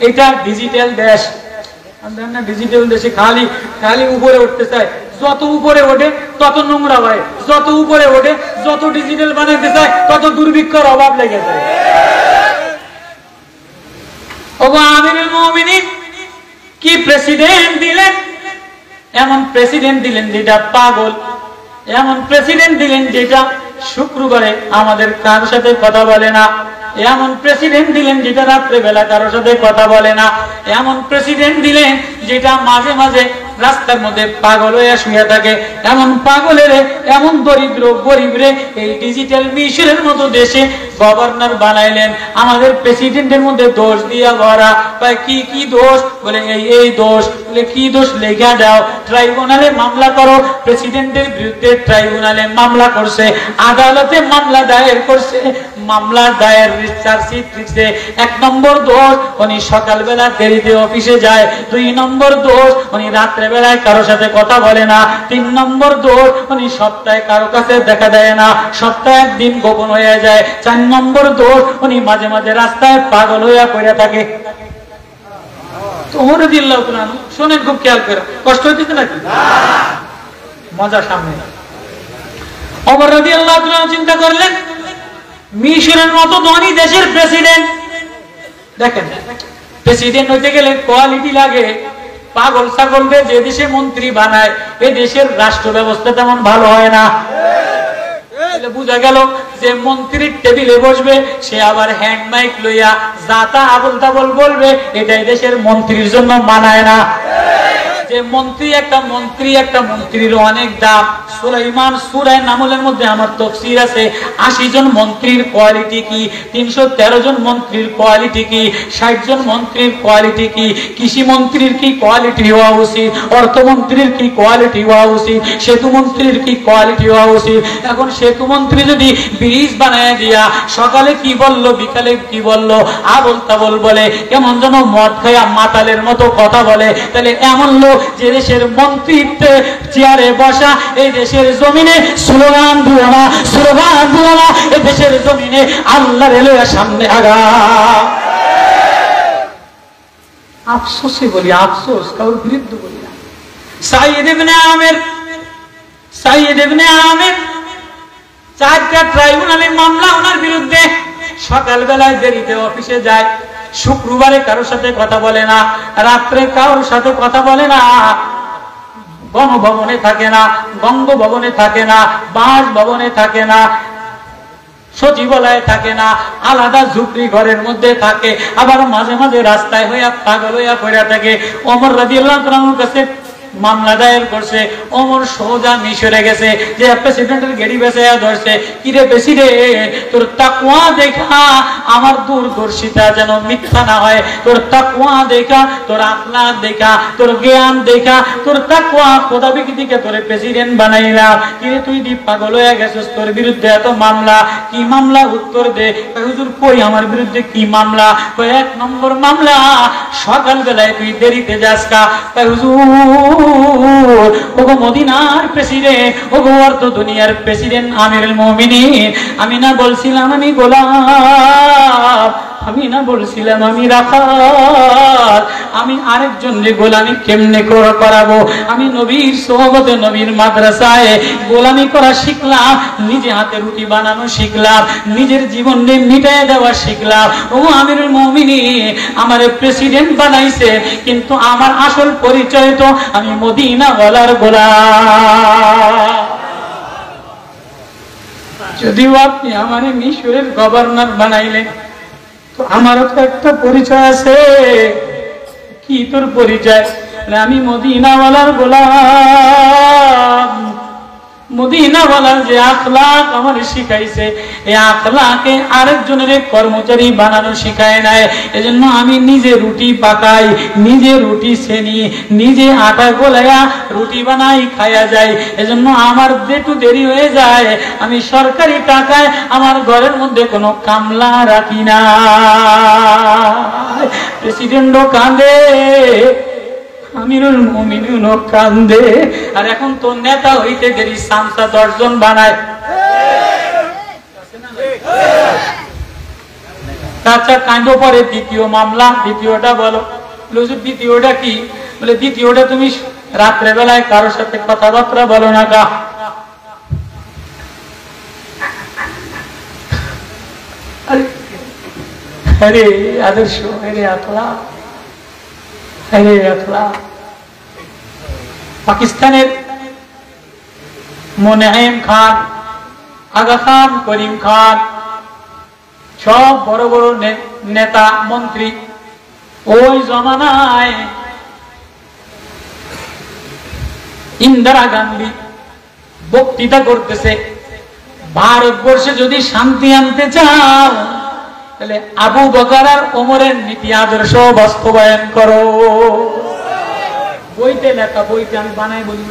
এটা ডিজিটাল দেশ। ডিজিটাল দেশে খালি খালি উপরে উঠতে চায়, যত উপরে ওঠে তত নোংরা হয়, যত উপরে ওঠে যত ডিজিটাল বানাতে চায় তত দুর্ভিক্ষর অভাব লেগে যায়। ওগো আমিরুল মুমিনিন, কি প্রেসিডেন্ট দিলেন! এমন প্রেসিডেন্ট দিলেন যেটা পাগল, এমন প্রেসিডেন্ট দিলেন যেটা শুক্রবারে আমাদের কারোর সাথে কথা বলে না, এমন প্রেসিডেন্ট দিলেন যেটা রাত্রে বেলা কারোর সাথে কথা বলে না, এমন প্রেসিডেন্ট দিলেন যেটা মাঝে মাঝে রাস্তার মধ্যে পাগল হয়ে শুয়ে থাকে। এমন পাগলের, এমন দরিদ্র গরিবরে এই ডিজিটাল মিশরের মতো দেশে গভর্নর বানাইলেন। আমাদের প্রেসিডেন্টের মধ্যে দোষ দিয়া ভরা। কি কি দোষ? বলে এই দোষ। বলে কি দোষ? লেখা দাও, ট্রাইব্যুনালে মামলা করো। প্রেসিডেন্টের বিরুদ্ধে ট্রাইব্যুনালে মামলা করছে, আদালতে মামলা দায়ের করছে। মামলা দায়ের চার্জশিট লিখছে। 1 নম্বর দোষ, উনি সকালবেলা দেরিতে অফিসে যায়। 2 নম্বর দোষ, উনি রাত্রে বেলায় কারো সাথে কথা বলে না। 3 নম্বর দোষ, উনি সপ্তাহে কারো কাছে দেখা দেয় না, সপ্তাহে 1 দিন গোপন হয়ে যায়। 4 নম্বর দোষ, উনি মাঝে মাঝে রাস্তায় পাগল হইয়া পড়ে থাকে। ওমর রাদিয়াল্লাহু তাআলা শুনেন, খুব খেয়াল করে, কষ্ট হইতেছে নাকি? মজা সামনে। ওমর রাদিয়াল্লাহু তাআলা চিন্তা করলেন, মিশরের মতো ধনী দেশের প্রেসিডেন্ট, দেখেন প্রেসিডেন্ট হইতে গেলে কোয়ালিটি লাগে। পাগল ছাগলকে যে দেশে মন্ত্রী বানায়, এই দেশের রাষ্ট্র ব্যবস্থা তেমন ভালো হয় না। বুঝা গেল যে মন্ত্রীর টেবিলে বসবে, সে আবার হ্যান্ড মাইক লইয়া যাতা আবল তাবল বলবে, এটাই দেশের মন্ত্রীর জন্য মানায় না। যে যে মন্ত্রী একটা মন্ত্রীর অনেক দাম। সুলাইমান সূরা নামলের মধ্যে আমার তাফসীর আছে 80 জন মন্ত্রীর কোয়ালিটি কি, 313 জন মন্ত্রীর কোয়ালিটি কি, 60 জন মন্ত্রীর কোয়ালিটি কি, কৃষি মন্ত্রীর কি কোয়ালিটি হওয়া উচিত, অর্থমন্ত্রীর কি কোয়ালিটি হওয়া উচিত, সেতু মন্ত্রীর কি কোয়ালিটি হওয়া উচিত। এখন সেতু মন্ত্রী যদি ব্রিজ বানায় দিয়া সকালে কি বললো বিকালে কি বললো আবল তাবল বলে, কেমন যেন মদ খায়া মাতালের মতো কথা বলে, তাহলে এমন লোক যে দেশের মন্ত্রীত্বে চেয়ারে বসা, এই দেশের জমিনে স্লোগান দিও না, এই দেশের জমিনে আল্লাহর এলাকার সামনে আগা। আফসোসে বলি, আফসোস, কারোর বিরুদ্ধে বলি না। সাইয়েদ ইবনে আমির 4টা ট্রাইব্যুনালে মামলা ওনার বিরুদ্ধে। সকালবেলায় দেরিতে অফিসে যায়, শুক্রবারে কারোর সাথে কথা বলে না, রাত্রে কারোর সাথে কথা বলে না, গণভবনে থাকে না, বঙ্গভবনে থাকে না, বাসভবনে থাকে না, সচিবালয়ে থাকে না, আলাদা ঝুপড়ি ঘরের মধ্যে থাকে। আবার মাঝে মাঝে রাস্তায় হইয়া পাগল হইয়া পড়ে থাকে। ওমর রাদিয়াল্লাহু তাআলার কাছে মামলা দায়ের করছে। ওমর সোজা মিশরে গেছে, যে প্রেসিডেন্টের গেড়ি বেঁচাইয়া ধরছে, কিরে প্রেসিডেন্ট তোর তাকওয়া দেখা আমার দূরদর্শিতা যেন মিথ্যা না হয়, তোর তাকওয়া দেখা, তোর আখলাক দেখা, তোর জ্ঞান দেখা, তোর তাকওয়া খোদাবিকে দিকে তোরে প্রেসিডেন্ট বানাইলাম। কিরে তুই দি পাগল হয়ে গেছিস, তোর বিরুদ্ধে এত মামলা, কি মামলা উত্তর দে। হুজুর কই আমার বিরুদ্ধে কি মামলা? 1 নম্বর মামলা সকালবেলায় তুই দেরিতে যাস কা। হুজুর ওগো মদিনার প্রেসিডেন্ট, ওগো অর্ধ দুনিয়ার প্রেসিডেন্ট আমিরুল মুমিনিন, আমি না বলছিলাম আমি গোলাম, আমি না বলছিলাম আমি রাখাল, আমি আরেকজনকে গোলামি কেমনে করাবো? আমি নবীর সোহবতে নবীর মাদ্রাসায় গোলামি করা শিখলাম, নিজে হাতে রুটি বানানো শিখলাম, নিজের জীবন মিটাই দেওয়া শিখলাম। ও আমিরুল মুমিনিন আমারে প্রেসিডেন্ট বানাইছে, কিন্তু আমার আসল পরিচয় তো আমি মদিনাওয়ালার গোলাম। যদিও আপনি আমারে মিশরের গভর্নর বানাইলেন, তো আমারও তো একটা পরিচয় আছে। কি তোর পরিচয়? আমি মদিনাওয়ালার গোলাম। মদিনাওয়ালার যে আখলাক আমার শিখাইছে, এই আখলাকে আরেকজনের কর্মচারী বানানো শিখায় নাই। এজন্য আমি নিজে রুটি পাকাই, নিজে রুটি সেনি, নিজে আটা গোলাইয়া রুটি বানাই খাইয়া যাই। এজন্য আমার যেটু দেরি হয়ে যায়, আমি সরকারি টাকায় আমার ঘরের মধ্যে কোনো কামলা রাখি না। প্রেসিডেন্টও কাঁদে, আমিরুল মুমিনিনও কান্দে। আর এখন তো নেতা হইতে দেরি সামসা 10 জন বানায়। আচ্ছা কাণ্ড পরে দ্বিতীয় মামলা, দ্বিতীয়টা বলো। দ্বিতীয়টা কি? বলে দ্বিতীয়টা তুমি রাত্রে বেলায় কারোর সাথে কথাবার্তা বলো না কা। আরে আদর্শ, আরে আখলা, পাকিস্তানের মোনায়েম খান, আগা খান, করিম খান, সব বড় বড় নেতা মন্ত্রী ওই জমানায় ইন্দিরা গান্ধী বক্তৃতা করতেছে, ভারতবর্ষে যদি শান্তি আনতে চাও তাহলে আবু বকর আর ওমরের নীতি আদর্শ বাস্তবায়ন করো। বইতে লেখা, বইতে আমি বানাই বলব।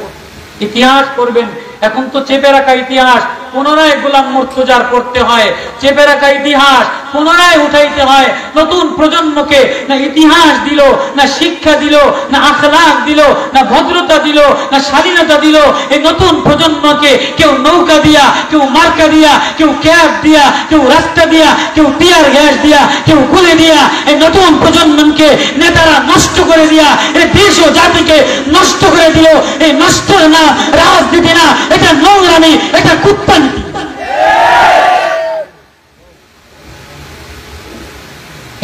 ইতিহাস করবেন, এখন তো চেপে রাখা ইতিহাস পুনরায় গোলাম মুর্তজার পড়তে হয়, চেপে রাখা ইতিহাস পুনরায় উঠাইতে হয়। নতুন প্রজন্মকে না ইতিহাস দিল, না শিক্ষা দিল, না আখলাক দিল, না ভদ্রতা দিল, না স্বাধীনতা দিল। এই নতুন প্রজন্মকে কেউ নৌকা দিয়া, কেউ মার্কা দিয়া, কেউ ক্যাব দিয়া, কেউ রাস্তা দিয়া, কেউ টিয়ার গ্যাস দিয়া, কেউ গুলি দিয়া এই নতুন প্রজন্মকে নেতারা নষ্ট করে দিয়া এই দেশ ও জাতিকে নষ্ট করে দিল। এই নষ্টের না রাজনীতি না, এটা নোংরামি, এটা কুত্তানি।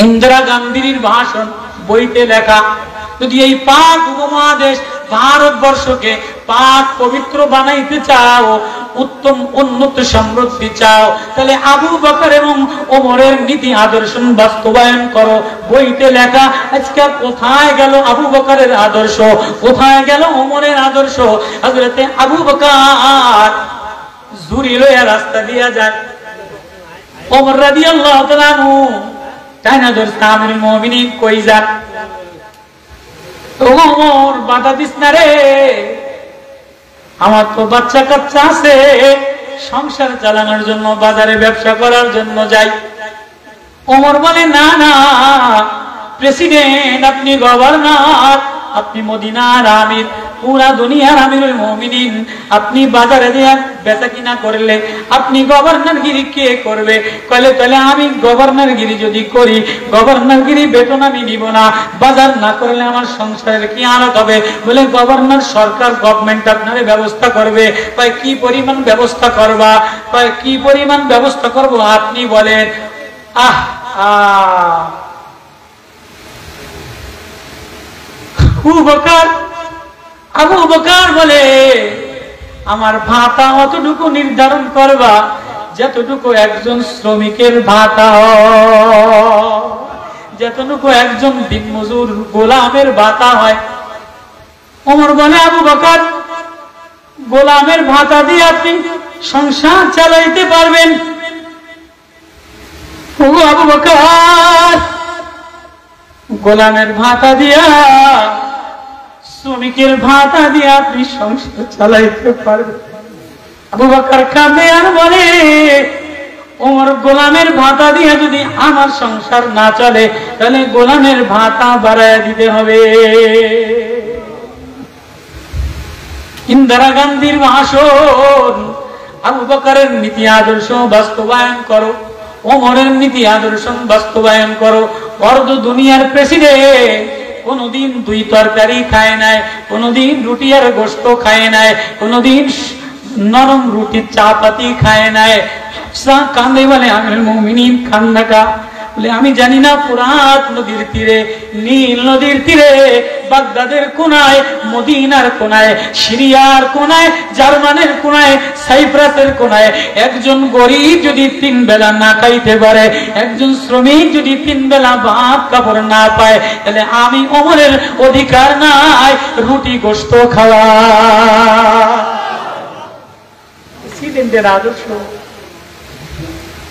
ইন্দিরা গান্ধীর ভাষণ বইতে লেখা। যদি এই পাক উপমহাদেশ ভারতবর্ষকে পাক পবিত্র বানাইতে চাও, উত্তম উন্নত সমৃদ্ধি চাও, তাহলে আবু বকর এবং ওমরের নীতি আদর্শ বাস্তবায়ন করো। বইতে লেখা, আজকে কোথায় গেল আবু বকরের আদর্শ, কোথায় গেল ওমরের আদর্শ? হযরতে আবু বকর ঝুরি লইয়া রাস্তা দিয়া যায়, ওমর রাদিয়াল্লাহু তাআলা আনহু টাইনা ধরছে, আমিরুল মুমিনিন কই যান? ওমর বাধা দিস না রে, আমার তো বাচ্চা কাচ্চা আছে, সংসার চালানোর জন্য, বাজারে ব্যবসা করার জন্য যাই। ওমর বলে, না না প্রেসিডেন্ট, আপনি গভর্নর, আপনি মদিনার আমির, পুরা দুনিয়ার আমিরুল মুমিনিন, আপনি বাজারে দিয়ে বেচা কিনা করলে আপনি গভর্নরগিরি কে করবে? কইলে তাহলে আমি গভর্নরগিরি যদি করি, গভর্নরগিরি বেতন আমি নিব না, বাজার না করলে আমার সংসারের কি হালত হবে? বলে গভর্নর সরকার, গভর্নমেন্ট আপনারে ব্যবস্থা করবে। কয় কি পরিমাণ ব্যবস্থা করবা? কয় কি পরিমাণ ব্যবস্থা করব আপনি বলেন। আবু বকর বলে, আমার ভাতা অতটুকু নির্ধারণ করবা যতটুকু একজন শ্রমিকের ভাতা, যতটুকু একজন দিনমজুর গোলামের ভাতা হয়। ওমর বলে, আবু বকর গোলামের ভাতা দিয়ে আপনি সংসার চালাইতে পারবেন? ও আবু বকর, গোলামের ভাতা দিয়া, শ্রমিকের ভাতা দিয়ে আপনি সংসার চালাইতে পারবেন? আবু বকর কাঁদে আর বলে, ওমর গোলামের ভাতা দিয়ে যদি আমার সংসার না চলে, তাহলে গোলামের ভাতা বাড়ায় দিতে হবে। ইন্দিরা গান্ধীর ভাষণ, আবু বকরের নীতি আদর্শ বাস্তবায়ন করো, ওমরের নীতি আদর্শ বাস্তবায়ন করো। অর্ধ দুনিয়ার প্রেসিডেন্ট কোনদিন দুই তরকারি খায় নাই, কোনদিন রুটি আর গোশত খায় নাই, কোনদিন নরম রুটির চাপাতি খায় নাই। কান্দে বলে, আমিরুল মুমিনিন কান্না কা? বলে, আমি জানি না, ফুরাত নদীর তীরে, নীল নদীর তীরে, বাগদাদের কোনায়, মদিনার কোনায়, সিরিয়ার কোনায়, জার্মানের কোনায়, সাইপ্রাসের কোনায় একজন গরিব যদি 3 বেলা না খাইতে পারে, একজন শ্রমিক যদি 3 বেলা ভাত কাপড় না পায়, তাহলে আমি ওমরের অধিকার নাই রুটি গোশত খাওয়া। প্রেসিডেন্টের আদর্শ,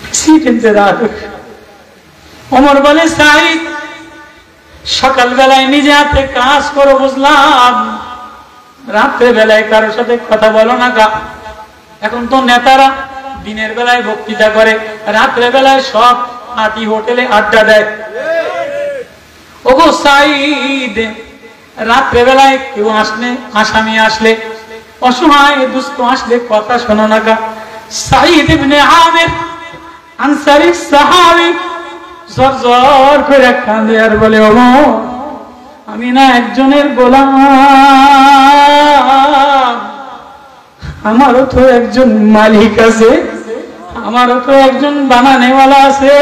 প্রেসিডেন্টের আদর্শ। ওমর বলে, সাইদ সকাল বেলায় নিজে হাতে কাজ করো বুঝলাম, রাত্রে বেলায় কারোর সাথে কথা বলো না কা? এখন তো নেতারা দিনের বেলায় বক্তৃতা করে, রাত্রে বেলায় সব পার্টি হোটেলে আড্ডা দেয়। ওগো সাইদ, রাত্রে বেলায় কেউ আসলে, আসামি আসলে, অসহায় দুস্থ আসলে কথা শোনো না কা? সাইদ ইবনে আমির আনসারী সাহাবী জোর জোর করে কাঁদে আর বলে, ওমর আমি না একজনের গোলাম, আমারও তো একজন মালিক আছে, আমারও তো একজন বানানেওয়ালা আছে।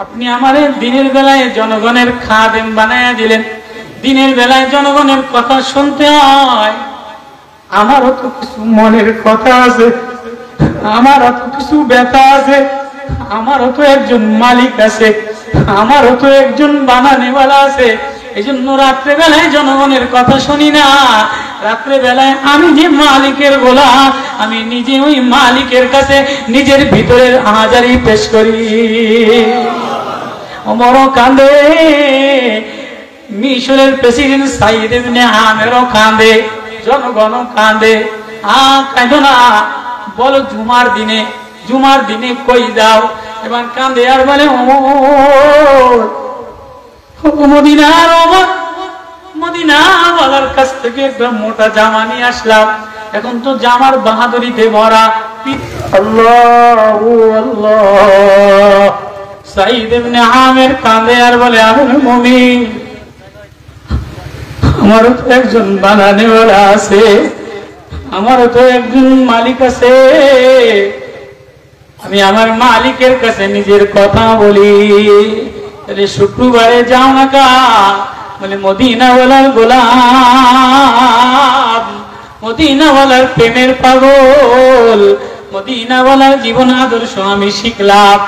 আপনি আমারে দিনের বেলায় জনগণের খাদেম বানায়া দিলেন, দিনের বেলায় জনগণের কথা শুনতে হয়, আমারও তো কিছু মনের কথা আছে, আমারও তো কিছু ব্যথা আছে, আমারও তো একজন মালিক আছে, আমারও তো একজন বানানেওয়ালা আছে। এই জন্য রাত্রে বেলায় জনগণের কথা শুনি না, রাত্রে বেলায় আমি যে মালিকের গোলাম, আমি নিজে ওই মালিকের কাছে নিজের ভিতরের হাজারি পেশ করি। ওমর কাঁদে, মিশরের প্রেসিডেন্ট সাইদ ইবনে আমিরও কাঁদে, জনগণ কাঁদে। কাঁদো না, বলো জুমার দিনে, জুমার দিনে কই যাও? এবার কাঁদে আর বলে, মদিনার ওমর, মদিনাওয়ালার কাছ থেকে একটা মোটা জামা নিয়ে আসলাম, এখন তো জামার বাহাদুরিতে ভরা। আল্লাহু আল্লাহ। সাইদ ইবনে আমির কাঁদে আর বলে, আমিরুল মুমিনিন, আমারও তো একজন বানানেওয়ালা আছে, আমারও তো একজন মালিক আছে, আমি আমার মালিকের কাছে নিজের কথা বলি। শুক্রবারে যাও না কা? বলে, মদিনাওয়ালার গোলাম মদিনাওয়ালার প্রেমের পাগল, মদিনাওয়ালার জীবন আদর্শ আমি শিখলাম,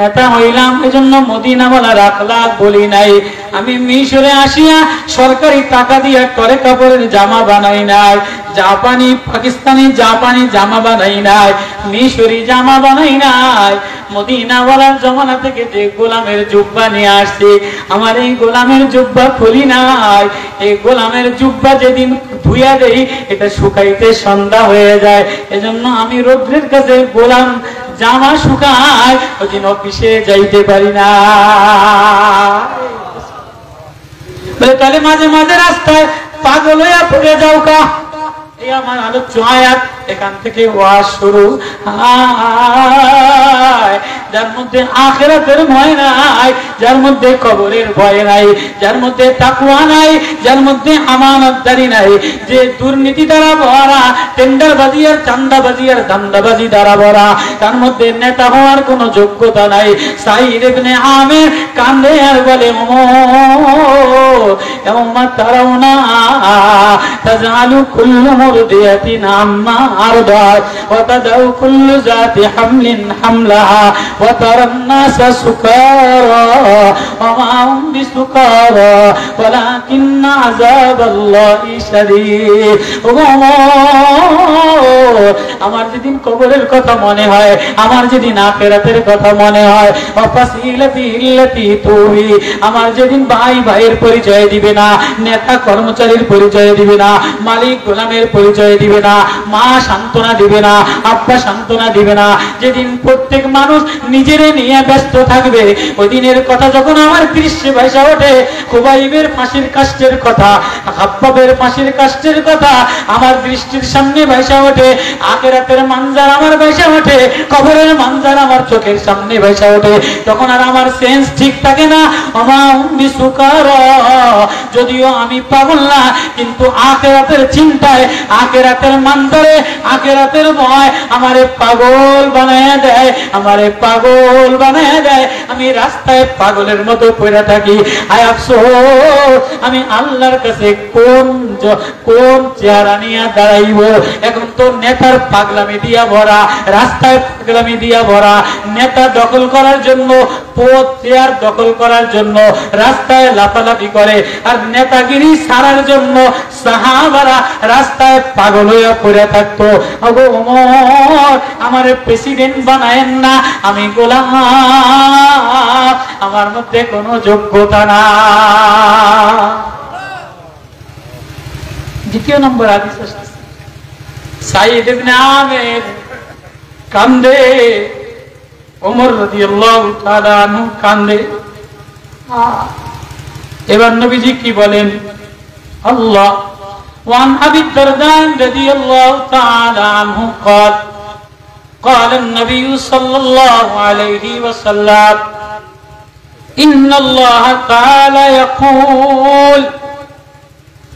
নেতা হইলাম, এজন্য মদিনাওয়ালার আখলাক বলি নাই। আমি মিশরে আসিয়া সরকারি টাকা দিয়া টরে কাপড়ের জামা বানাই নাই, জাপানি পাকিস্তানি জাপানি জামা বানাই নাই, মিশরি জামা বানাই নাই। মদিনাওয়ালার জমানা থেকে যে গোলামের জুব্বা নিয়ে আসছি, আমার এই গোলামের জুব্বা খুলি নাই। এই গোলামের জুব্বা যেদিন ধুইয়া দেই এটা শুকাইতে সন্ধ্যা হয়ে যায়, এজন্য আমি রৌদ্রের কাছে গোলাম জামা শুকায় ওদিন অফিসে যাইতে পারি না। তাহলে মাঝে মাঝে রাস্তায় পাগল হইয়া পড়ে যাও কা, এই আমার আলোচ্য আয়াত, এখান থেকে ওয়াজ শুরু। যার মধ্যে আখিরাতের ভয় নাই, যার মধ্যে কবরের ভয় নাই, যার মধ্যে তাকওয়া নাই, যার মধ্যে আমানতদারি নাই, যে দুর্নীতি দ্বারা ভরা, টেন্ডারবাজি আর চাঁদাবাজি আর ধান্দাবাজি দ্বারা ভরা, তার মধ্যে নেতা হওয়ার কোনো যোগ্যতা নাই। সাঈদ ইবনে আমির কান্দে আর বলে, ওমর তারাউনা তাজআলু কুল্লু মুরদিয়াতিন আম্মা আরদাত ওয়া তাদাউ কুল্লু যাতি হামলিন হামলাহা ওয়া তারান নাসা সুকারা ওয়া মা হুম বিসুকারা ওয়ালাকিন্না আযাবাল্লাহি শাদীদ। আমার যেদিন কবরের কথা মনে হয়, আমার যেদিন আখিরাতের কথা মনে হয়, ওয়াফাসিলাতি ইল্লাতি তুই, আমার যেদিন ভাই ভাইয়ের পরিচয় দিবে না, নেতা কর্মচারীর পরিচয় দিবে না, মালিক গোলামের পরিচয় দিবে না, মা সান্ত্বনা দিবে না, আব্বা সান্ত্বনা দিবে না, যেদিন প্রত্যেক মানুষ নিজেরে নিয়ে ব্যস্ত থাকবে, ওই দিনের কথা যখন আমার দৃশ্যে ভাসা ওঠে, খুবাইবের ফাঁসির কাষ্টের কথা, হাব্বাবের ফাঁসির কাষ্টের কথা আমার দৃষ্টির সামনে ভাসা ওঠে, আখিরাতের মানজার আমার ভাসা ওঠে, কবরের মানজার আমার চোখের সামনে ভাসা ওঠে, তখন আর আমার সেন্স ঠিক থাকে না। ওমা উম্মি সুকারা, যদিও আমি পাগল না, কিন্তু আখিরাতের চিন্তায়, আখিরাতের মানজারে, আখিরাতের ভয় আমারে পাগল বানায় দেয়, আমারে পাগল বানায় দেয়। আমি রাস্তায় পাগলের মতো পড়ে থাকি। আয় আফসোস, আমি আল্লাহর কাছে কোন চেহারা নিয়ে দাঁড়াইব? এখন তো নেতার পাগলামি দিয়া ভরা, রাস্তায় পাগলামি দিয়া ভরা, নেতা দখল করার জন্য, পদ চেয়ার দখল করার জন্য রাস্তায় লাফালাফি করে, আর নেতাগিরি ছাড়ার জন্য সাহাবারা রাস্তায় পাগল হইয়া পড়ে থাকতো। ওগো ওমর, আমারে প্রেসিডেন্ট বানায়েন না, আমি গোলাম, আমার মধ্যে কোনো যোগ্যতা না। দ্বিতীয় নম্বর হাদিস আসছে, সাঈদ ইবনে আমির কান্দে, ওমর রাদিয়াল্লাহু তাআলা আনহু কান্দে। এবার নবীজি কি বলেন? আল্লাহ ওয়ান আবি দারদা রাদিয়াল্লাহু তাআলা আনহু قال قال النبي صلى الله عليه وسلم إن الله تعالى يقول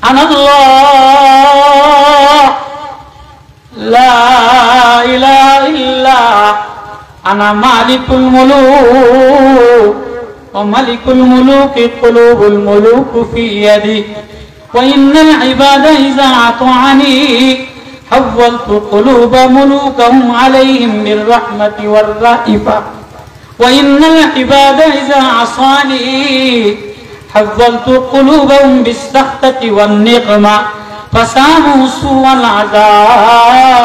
أنا الله لا إله إلا أنا مالك الملوك وملك الملوك قلوب الملوك في يدي وإن العباد إذا أطاعني حولت قلوب ملوكهم عليهم بالرحمة والرأفة وإن العباد إذا عصاني حولت قلوبهم بالسخطة والنقمة فساموا سوء العذاب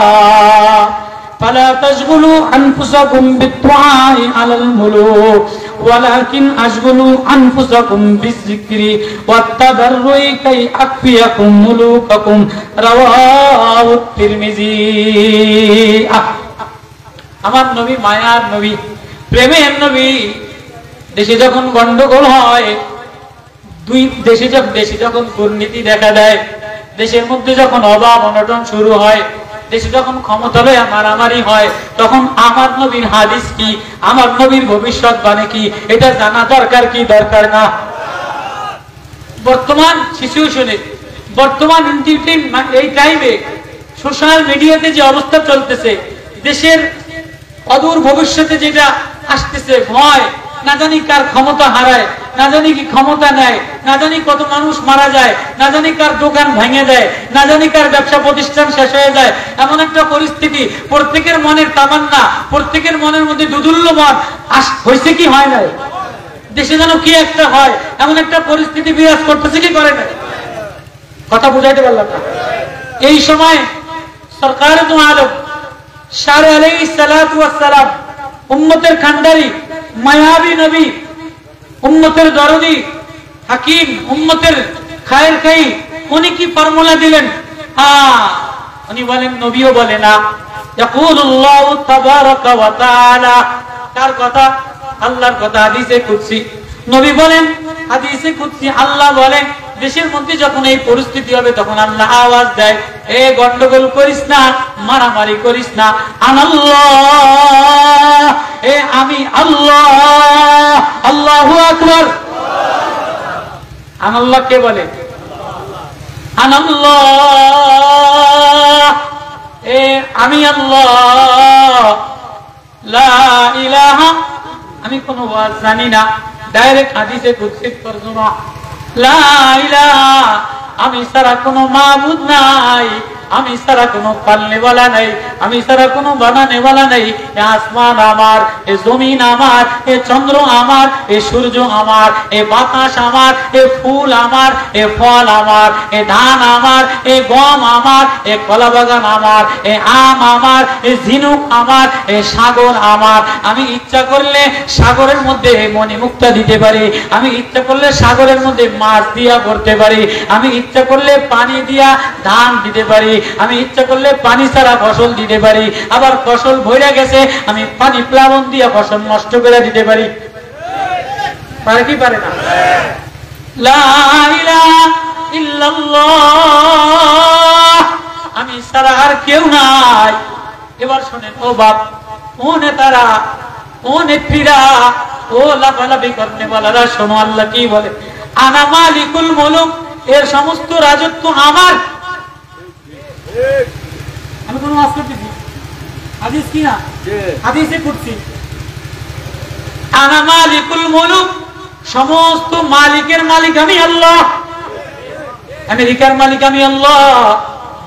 فلا تشغلوا أنفسكم بالدعاء على الملوك ولكن أشغلوا أنفسكم بالذكر والتضرع كي أكفيكم ملوككم رواه الترمذي। আমার নবী মায়ার নবী, প্রেমের নবী। দেশে যখন গন্ডগোল হয়, দেশে যখন দুর্নীতি দেখা দেয়, দেশের মধ্যে যখন অভাব অনটন শুরু হয়, দেশে যখন ক্ষমতা লয়ে মারামারি হয়, তখন আমার নবীর হাদিস কি, আমার নবীর ভবিষ্যৎবাণী কি, এটা জানা দরকার কি দরকার না? বর্তমান সিচুয়েশনে, বর্তমান এই টাইমে সোশ্যাল মিডিয়াতে যে অবস্থা চলতেছে, দেশের অদূর ভবিষ্যতে যেটা আসতেছে, ভয়, না জানি কার ক্ষমতা হারায়, না জানি কি ক্ষমতা নেয়, না জানি কত মানুষ মারা যায়, না জানি কার দোকান ভেঙে দেয়, না জানি কার ব্যবসা প্রতিষ্ঠান শেষ হয়ে যায়। এমন একটা পরিস্থিতি, প্রত্যেকের মনের তামান্না, প্রত্যেকের মনের মধ্যে দুদুল্যমান হয়েছে কি হয় নাই? দেশে যেন কি একটা হয়, এমন একটা পরিস্থিতি বিরাজ করতেছে কি করে না? কথা বুঝাইতে পারলাম না। এই সময় সরকার দু আলম সারে আলাইহিস সালাতু ওয়াস সালাম, উম্মতের খান্ডারি, মায়াবী নবী, উম্মতের দরদি, হাকিম, উম্মতের খায়ের খাই, উনি কি ফর্মুলা দিলেন? উনি বলেন, নবীও বলে না, ইয়াকুলুল্লাহু তাবারাকা ওয়া তাআলা। কার কথা? আল্লাহর কথা, হাদিসে কুদসি। নবী বলেন হাদিসে কুদসি, আল্লাহ বলেন, দেশের মধ্যে যখন এই পরিস্থিতি হবে তখন আল্লাহ আওয়াজ দেয়, এ গন্ডগোল করিস না, মারামারি করিস না, আনাল্লাহ, এ আমি আল্লাহ, আল্লাহু আকবার। আনাল্লাহ কে বলে? আনাল্লাহ, এ আমি আল্লাহ, লা ইলাহা, আমি কোনো ওয়াজ জানি না, ডাইরেক্ট হাদিসে কুদসি তরজমা, লা ইলাহা, আমি ছাড়া কোনো মাবুদ নাই, আমি ছাড়া কোনো পালনেওয়ালা নাই, আমি ছাড়া কোনো বানানেওয়ালা নাই। এ আসমান আমার, এ জমিন আমার, এ চন্দ্র আমার, এ সূর্য আমার, এ বাতাস আমার, এ ফুল আমার, এ ফল আমার, এ ধান আমার, এ গম আমার, এ কলা বাগান আমার, এ আম আমার, এ ঝিনুক আমার, এ সাগর আমার। আমি ইচ্ছা করলে সাগরের মধ্যে মণিমুক্তা দিতে পারি, আমি ইচ্ছা করলে সাগরের মধ্যে মাছ দিয়া ভরতে পারি, আমি ইচ্ছা করলে পানি দিয়া ধান দিতে পারি, আমি ইচ্ছা করলে পানি ছাড়া ফসল দিতে পারি, আবার ফসল ভরে গেছে আমি পানি প্লাবন দিয়া ফসল নষ্ট করে দিতে পারি। পারে কি পারে না? লা ইলাহা ইল্লাল্লাহ, আমি ছাড়া আর কেউ নাই। এবার শোনেন ও বাপ, ও নেতারা, ও নেত্রীরা, ও লাফালাফি করতে বলারা, শোনো আল্লাহ কি বলে, আনা মালিকুল মুলুক, এর সমস্ত রাজত্ব আমার। আমি কোন ওয়াজ করতেছি, হাদিস কি না, হাদিসে কুদসি, আনা মালিকুল মুলুক, সমস্ত মালিকের মালিক আমি আল্লাহ। আমেরিকার মালিক আমি আল্লাহ,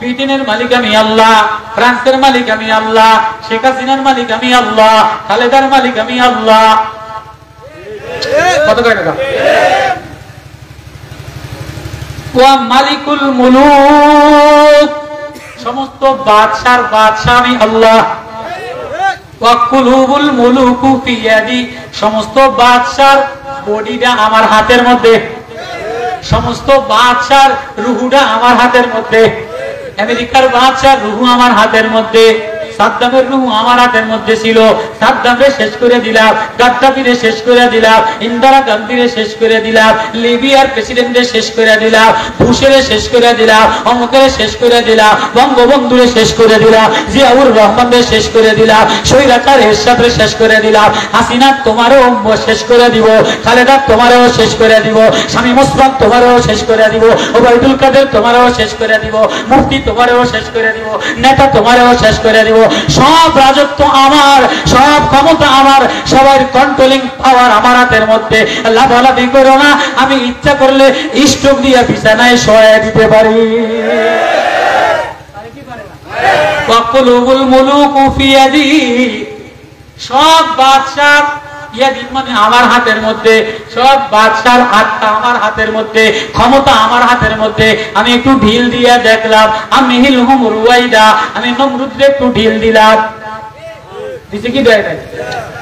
ব্রিটেনের মালিক আমি আল্লাহ, ফ্রান্সের মালিক আমি আল্লাহ, শেখ হাসিনার মালিক আমি আল্লাহ, খালেদার মালিক আমি আল্লাহ। কত কয় টাকা? ওয়া মালিকুল মুলুক, সমস্ত বাদশার বাদশা আমি আল্লাহ। ওয়া কুলুবুল মুলুকু ফি ইয়াদি, সমস্ত বাদশার বডিটা আমার হাতের মধ্যে, সমস্ত বাদশার রুহুটা আমার হাতের মধ্যে। আমেরিকার বাদশার রুহু আমার হাতের মধ্যে, সাদ্দামের রুহু আমার হাতের মধ্যে ছিল, সাদ্দামরে শেষ করে দিলাম, গাদ্দাফিরে শেষ করে দিলাম, ইন্দিরা গান্ধীরে শেষ করে দিলাম, লিবিয়ার প্রেসিডেন্টে শেষ করে দিলাম, বুশেরে শেষ করে দিলাম, অমুকের শেষ করে দিলাম, বঙ্গবন্ধুরে শেষ করে দিলাম, জিয়াউর রহমানের শেষ করে দিলাম, স্বৈরাচার এরশাদের শেষ করে দিলাম, হাসিনা তোমারও শেষ করে দিব, খালেদা তোমারও শেষ করে দিব, শামীম ওসমান তোমারও শেষ করে দিব, ওবায়দুল কাদের তোমারও শেষ করে দিব, মুফতি তোমারও শেষ করে দিব, নেতা তোমারও শেষ করে দিব। সব রাজত্ব আমার, সব ক্ষমতা আমার, সবার কন্ট্রোলিং পাওয়ার আমার হাতের মধ্যে। লাফালাফি করো না, আমি ইচ্ছা করলে স্ট্রোক দিয়ে বিছানায় শোয়া দিতে পারি। ওয়াকুলুবুল মুলুকু ফি ইয়াদি, সব বাদশা, ইয়াদি মানে আমার হাতের মধ্যে, সব বাদশার আত্মা আমার হাতের মধ্যে, ক্ষমতা আমার হাতের মধ্যে। আমি একটু ঢিল দিয়ে দেখলাম, আমি হিলহুম রুয়াইদা, আমি নমরুদরে একটু ঢিল দিলাম, দিছে কি দেয় নাই?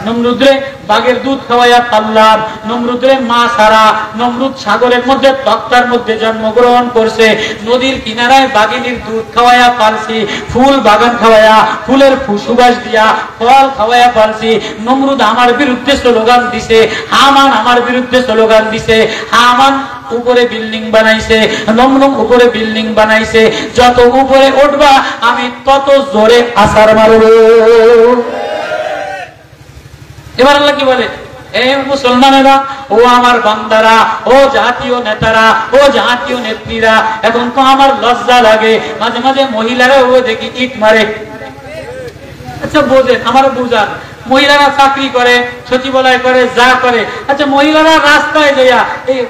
নমরুদরে বাঘের দুধ খাওয়াইয়া পারলাম, নমরুদরে মা সারা, নমরুদ সাগরের মধ্যে তক্তার মধ্যে জন্মগ্রহণ করছে, নদীর কিনারায় বাঘিনীর দুধ খাওয়াইয়া পালছি, ফুল বাগান খাওয়াইয়া, ফুলের সুবাস দিয়া ফল খাওয়াইয়া পালছি। নমরুদ আমার বিরুদ্ধে স্লোগান দিছে, হামান আমার বিরুদ্ধে স্লোগান দিছে, হামান উপরে বিল্ডিং বানাইছে, নমরুদ উপরে বিল্ডিং বানাইছে, যত উপরে উঠবা আমি তত জোরে আছাড় মারব। এবার আল্লাহ কি বলে, এ মুসলমানেরা, ও আমার বান্দারা, ও জাতীয় নেতারা, ও জাতীয় নেত্রীরা, এখন তো আমার লজ্জা লাগে, মাঝে মাঝে মহিলারা ও দেখি ইট মারে। আচ্ছা বোঝেন, আমার বুঝান, মহিলারা চাকরি করে, সচিবালয় করে, যা করে। আচ্ছা, মহিলারা রাস্তায় যাইয়া এই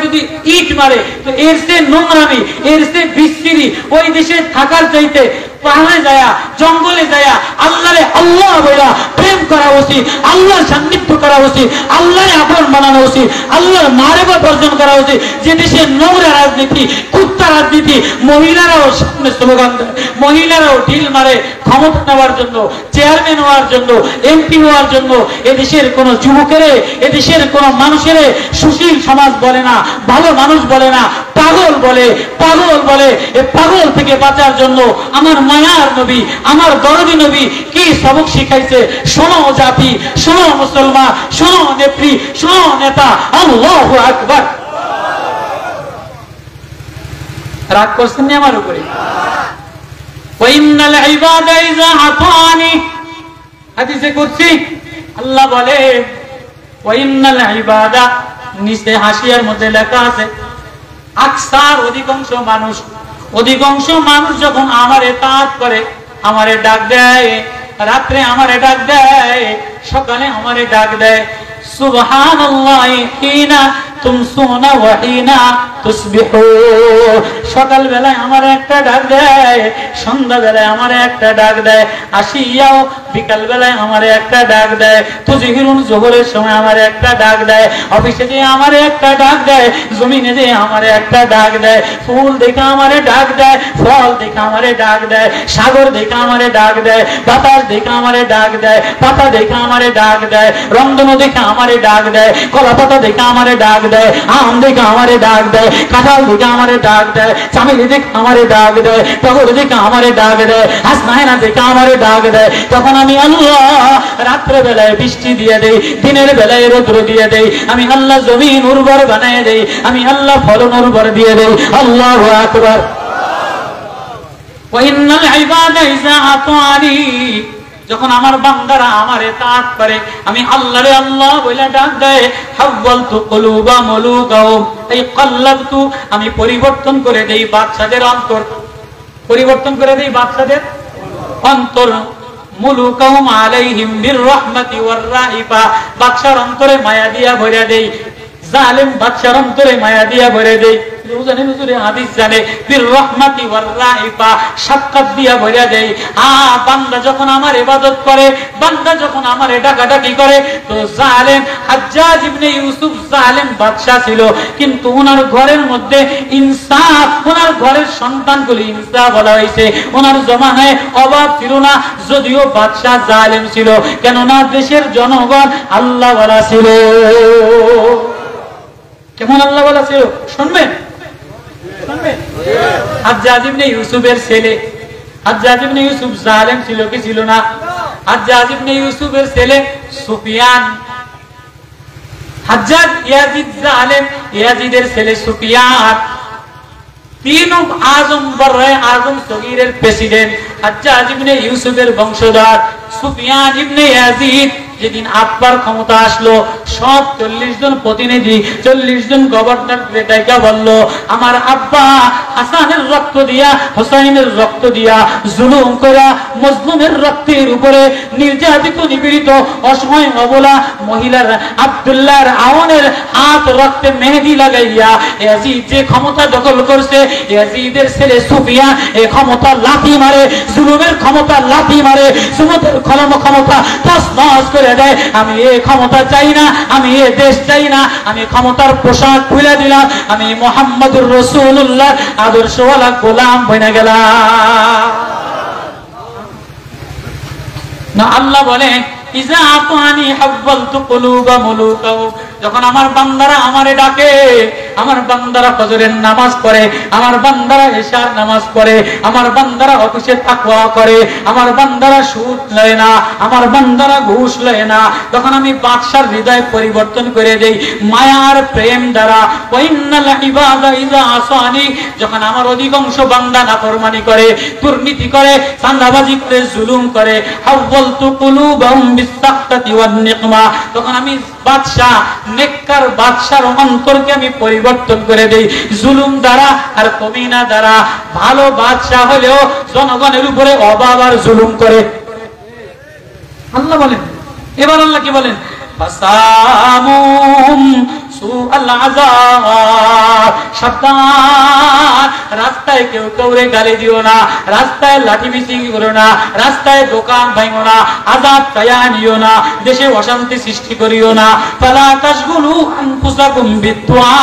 যদি ইট মারে, তো এর সে নোংরামি, এর সে বিশ্রী ওই দেশে থাকার চাইতে পাহাড়ে যায়া, জঙ্গলে যায়া আল্লাহরে আল্লাহ বইলা প্রেম করা উচিত, আল্লাহর সান্নিধ্য করা উচিত, আল্লাহরে আপন বানানো উচিত, আল্লাহর মারেফত অর্জন করা উচিত। যে দেশে নোংরা রাজনীতি, কুত্তা রাজনীতি, মহিলারাও সামনে স্লোগান দেয়, মহিলারাও ঢিল মারে ক্ষমতা নেওয়ার জন্য, চেয়ারম্যান হওয়ার জন্য, এমপি হওয়ার জন্য। এদেশের কোন যুবকেরে, এদেশের কোন মানুষেরে সুশীল সমাজ বলে না, ভালো মানুষ বলে না, পাগল বলে, পাগল বলে। এই পাগল থেকে বাঁচার জন্য আমার মায়ার নবী, আমার দরদি নবী কি সবক শিখাইছে। শোনো জাতি, শোনো মুসলমান, শোনো নেত্রী, শোনো নেতা। আল্লাহু আকবার। রাগ করছেন না আমার উপরে? ওয়াইন্নাল ইবাদা ইযা আতানি, হাদিসে কুদসি আল্লাহ বলে ওয়াইন্নাল ইবাদা, নিচে হাসিয়ার মধ্যে লেখা আছে আকসার, অধিকাংশ মানুষ যখন আমারে তাআত করে, আমারে ডাক দেয়, রাত্রে আমারে ডাক দেয়, সকালে আমারে ডাক দেয়, সুবহানাল্লাহি হিনা তুমসুনা ওয়া হিনা তুসবিহুন। সকাল বেলায় আমার একটা ডাক দেয়, সন্ধ্যা বেলায় আমার একটা ডাক দেয়, আসিয়াও বিকাল বেলায় আমার একটা ডাক দেয়, তুজহিরুন জোহরের সময় আমার একটা ডাক দেয়, অফিসে যে আমার একটা ডাক দেয়, জমিনে যে আমার একটা ডাক দেয়, ফুল দেখে আমারে ডাক দেয়, ফল দেখে আমারে ডাক দেয়, সাগর দেখে আমারে ডাক দেয়, বাতাস দেখে আমারে ডাক দেয়, পাতা দেখে আমারে ডাক দেয়, রংধনু দেখে আমারে ডাক দেয়, কলা পাতা দেখে আমারে ডাক দেয়, আম দেখে আমারে ডাক দেয়, কাঁঠাল দেখে আমারে ডাক দেয়, চামেলি দেখে আমারে ডাক দেয়, টগর দেখে আমারে ডাক দেয়, হাসনাহেনা দেখে আমারে ডাক দেয়। তখন আমি আল্লাহ রাত্রে বেলায় বৃষ্টি দিয়ে দেই, দিনের বেলায় রৌদ্র দিয়ে দেই, আমি আল্লাহ জমিন উর্বর বানায় দেই, আমি আল্লাহ ফলন উর্বর দিয়ে দেই। আল্লাহু আকবার। ওয়াইন্নাল ইবাদা ইযা আতানি, যখন আমার বান্দারা আমারে তাআত করে, আমি আল্লাহরে আল্লাহ বলে ডাক দেয়, হাওয়ালতু কুলুবা মুলুকাহুম, এই কল্লাবতু, আমি পরিবর্তন করে দেই বাদশাদের অন্তর, পরিবর্তন করে দেই বাদশাদের অন্তর, মুলুকাহুম আলাইহিম বিররহমাতি ওয়ার রাহিবা, বাদশার অন্তরে মায়া দিয়া ভরে দেই, জালেম বাদশার অন্তরে মায়া দিয়া ভরে দেই, হাদিস জানে, বিররহমাতি ওয়ার রাহিবা, সাক্ষাৎ দিয়া ভরে দেই। বান্দা যখন আমার ইবাদত করে, বান্দা যখন আমার ডাকাডাকি করে, তো জালেম হাজ্জাজ ইবনে ইউসুফ জালেম বাদশা ছিল, কিন্তু ওনার ঘরের মধ্যে ইনসাফ, ওনার ঘরের সন্তানগুলি ইনসাফ বলা হয়েছে। ওনার জমানায় অভাব ছিল না, যদিও বাদশা জালেম ছিল, কেননা দেশের জনগণ আল্লাহ ওয়ালা ছিল। কেমন আল্লাহ ওয়ালা ছিল শুনবেন? হাজ্জাজ ইবনে ইউসুফের ছেলে, হাজ্জাজ ইবনে ইউসুফ জালেম ছিল কি ছিল না? হাজ্জাজ ইবনে ইউসুফের ছেলে সুফিয়ান, হাজ্জাজ ইয়াজিদ জালেম, ইয়াজিদের ছেলে সুফিয়ান, তিন আজম বররায়ে আজম সগীরের প্রেসিডেন্ট, হাজ্জাজ ইবনে ইউসুফের বংশধর সুফিয়ান ইবনে ইয়াজিদ। যেদিন আব্বার ক্ষমতা আসলো, সব 40 জন প্রতিনিধি, 40 জন গভর্নর ডাইকা বলল, আমার আব্বা হাসানের রক্ত দিয়া, হোসাইনের রক্ত দিয়া জুলুম করা, মজলুমের রক্তের উপরে নির্যাতিত নিপীড়িত অসহায় অবলা মহিলার আব্দুল্লাহর আওনের হাত রক্তে মেহেদি লাগাইয়া ইয়াজিদ যে ক্ষমতা দখল করছে, ইয়াজিদের ছেলে সুফিয়ান এই ক্ষমতা লাথি মারে, জুলুমের ক্ষমতা লাথি মারে, জুলুমের ক্ষমতা তছনছ করে দেয়। আমি এই ক্ষমতা চাই না, আমি এই দেশ চাই না, আমি ক্ষমতার পোশাক খুলে দিলাম, আমি মুহাম্মদুর রাসূলুল্লাহ আদর্শওয়ালা গোলাম বনে গেলাম। না আল্লাহ বলেন ইযা আতানি হাওয়ালতু কুলুবা মুলুকাহুম, যখন আমার বান্দারা আমারে ডাকে, আমার বান্দারা ফজরের নামাজ পড়ে, আমার বান্দারা ইশার নামাজ পড়ে, আমার বান্দারা অফিসে তাকওয়া করে, আমার বান্দারা সুদ লয় না, আমার বান্দারা ঘুষ লয় না, তখন আমি বাদশার হৃদয় পরিবর্তন করে দেই মায়ার প্রেম দ্বারা। ওয়াইন্নাল ইবাদা ইযা আসানি, যখন আমার অধিকাংশ বান্দা নাফরমানি করে, দুর্নীতি করে, চাঁদাবাজি করে, জুলুম করে, হাওয়ালতু কুলুবাহুম বিসাখতাতি ওয়ান নিকমা, তখন আমি বাদশা, নেককার বাদশার অন্তরকে আমি পরিবর্তন করে দেই জুলুম দ্বারা আর কমিনা দ্বারা। ভালো বাদশা হলেও জনগণের উপরে অভাব আর জুলুম করে, আল্লাহ বলেন। এবার আল্লাহ কি বলেন? ফাসামুম সুআল আযাব, সাবধান, রাস্তায় কেউ কাউরে গালি দিও না, রাস্তায় লাঠি মিছিল করো না, রাস্তায় দোকান ভাঙো না, আযাব চায়া নিও না, দেশে অশান্তি সৃষ্টি করিও না। ফালা তাশগুলু আনফুসাকুম বিদুআ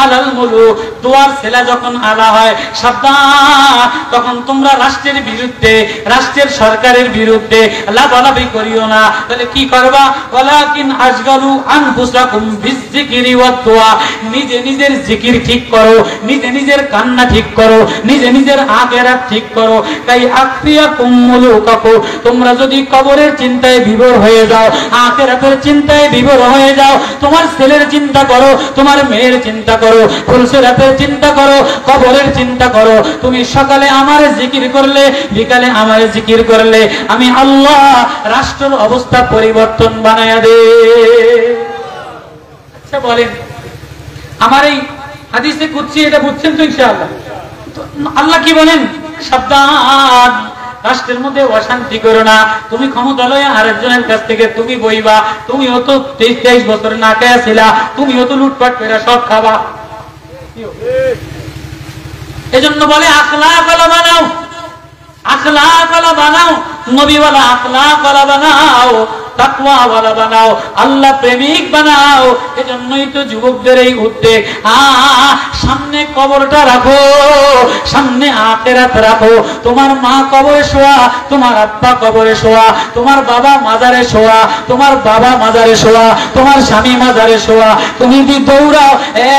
আলাল মুলুক, দুয়ার ছেলা যখন আলা হয় সাবধান, তখন তোমরা রাষ্ট্রের বিরুদ্ধে, রাষ্ট্রের সরকারের বিরুদ্ধে লাফালাফি করিও না। তাহলে কি করবা? ওয়ালাকিন আশগালু আনফুসাকুম বিযিকরি ওয়াদ দুআ, নিজে নিজের জিকির ঠিক করো, নিজে নিজের কান্না ঠিক করো, নিজে নিজের আখিরাত ঠিক করো। তাই আখিয়াকুম মুলুকাকু, তোমরা যদি কবরের চিন্তায় বিভোর হয়ে যাও, আখিরাতের চিন্তায় বিভোর হয়ে যাও, তোমার ছেলের চিন্তা করো, তোমার মেয়ের চিন্তা করো, ফুলসিরাতের চিন্তা করো, কবরের চিন্তা করো। তুমি সকালে আমার জিকির করলে, বিকালে আমার জিকির করলে, আমি আল্লাহ রাষ্ট্রের অবস্থা পরিবর্তন বানায়া দে। আচ্ছা বলেন, আমার এই হাদিসে কুদসি এটা বুঝছেন তো ইনশাআল্লাহ? আল্লাহ কি বলেন? সাবধান, রাষ্ট্রের মধ্যে অশান্তি করো না। তুমি ক্ষমতা লয়ে আরেকজনের কাছ থেকে তুমি বইবা, তুমিও তো 23 বছর না খেয়ে ছিলা, তুমিও তো লুটপাট করে সব খাবা। এজন্য বলে আখলাক ওয়ালা বানাও, আখলাক ওয়ালা বানাও, নবীওয়ালা আখলাক ওয়ালা বানাও, তাকওয়া ওয়ালা বানাও, আল্লাহ প্রেমিক বানাও। এজন্যই তো যুবকদের এই উদ্যোগ, সামনে কবরটা রাখো, সামনে আখিরাত রাখো। তোমার মা কবরে শোয়া, তোমার আব্বা কবরে শোয়া, তোমার বাবা মাজারে শোয়া, তোমার বাবা মাজারে শোয়া, তোমার স্বামী মাজারে শোয়া। তুমি যদি দৌড়াও,